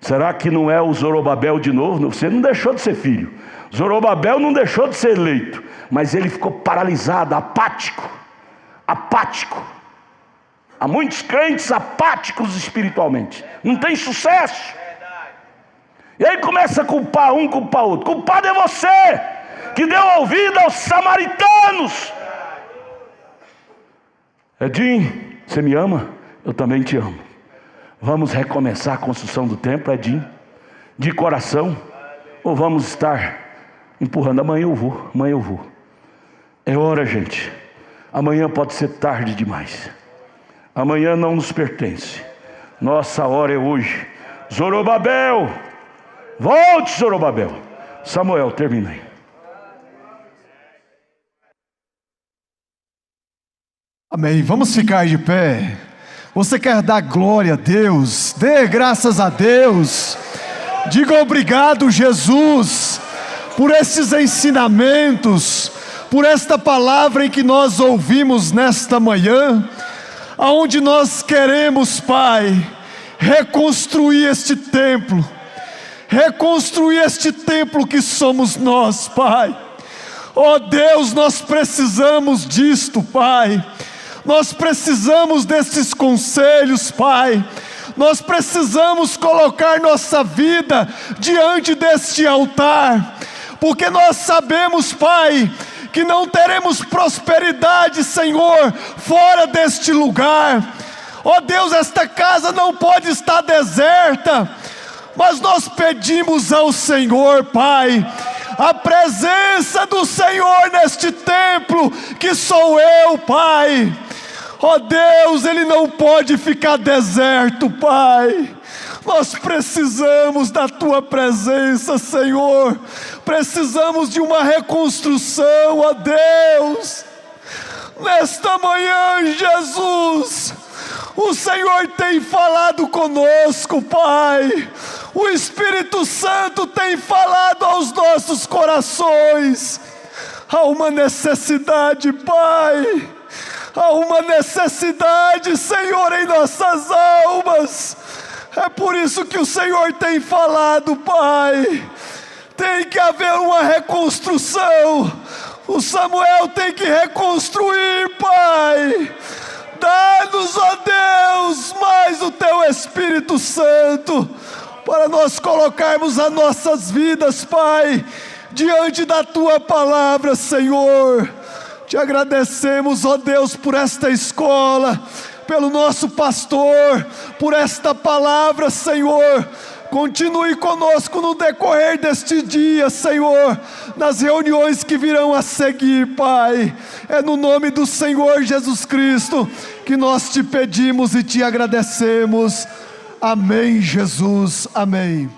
Speaker 1: Será que não é o Zorobabel de novo? Você não deixou de ser filho. Zorobabel não deixou de ser eleito, mas ele ficou paralisado, apático. Há muitos crentes apáticos espiritualmente, não tem sucesso. E aí começa a culpar um, culpar outro. Culpado é você, que deu ouvido aos samaritanos. Edinho, você me ama? Eu também te amo. Vamos recomeçar a construção do templo, Edinho, de coração, ou vamos estar empurrando? Amanhã eu vou. É hora, gente. Amanhã pode ser tarde demais. Amanhã não nos pertence. Nossa hora é hoje. Zorobabel, volte, Zorobabel. Samuel, termina aí.
Speaker 2: Amém. Vamos ficar de pé. Você quer dar glória a Deus? Dê graças a Deus. Diga obrigado, Jesus, por esses ensinamentos, por esta palavra em que nós ouvimos nesta manhã, aonde nós queremos, Pai, reconstruir este templo que somos nós, Pai. Oh Deus, nós precisamos disto, Pai. Nós precisamos desses conselhos, Pai. Nós precisamos colocar nossa vida diante deste altar, porque nós sabemos, Pai, que não teremos prosperidade, Senhor, fora deste lugar. Ó Deus, esta casa não pode estar deserta, mas nós pedimos ao Senhor, Pai, a presença do Senhor neste templo, que sou eu, Pai. Ó Deus, ele não pode ficar deserto, Pai. Nós precisamos da Tua presença, Senhor. Precisamos de uma reconstrução, ó Deus. Nesta manhã, Jesus, o Senhor tem falado conosco, Pai. O Espírito Santo tem falado aos nossos corações. Há uma necessidade, Pai. Há uma necessidade, Senhor, em nossas almas. É por isso que o Senhor tem falado, Pai. Tem que haver uma reconstrução. O Samuel tem que reconstruir, Pai. Dá-nos, ó Deus, mais o Teu Espírito Santo, para nós colocarmos as nossas vidas, Pai, diante da Tua palavra, Senhor. Te agradecemos, ó Deus, por esta escola, pelo nosso pastor, por esta palavra, Senhor. Continue conosco no decorrer deste dia, Senhor, nas reuniões que virão a seguir, Pai. É no nome do Senhor Jesus Cristo que nós te pedimos e te agradecemos. Amém, Jesus. Amém.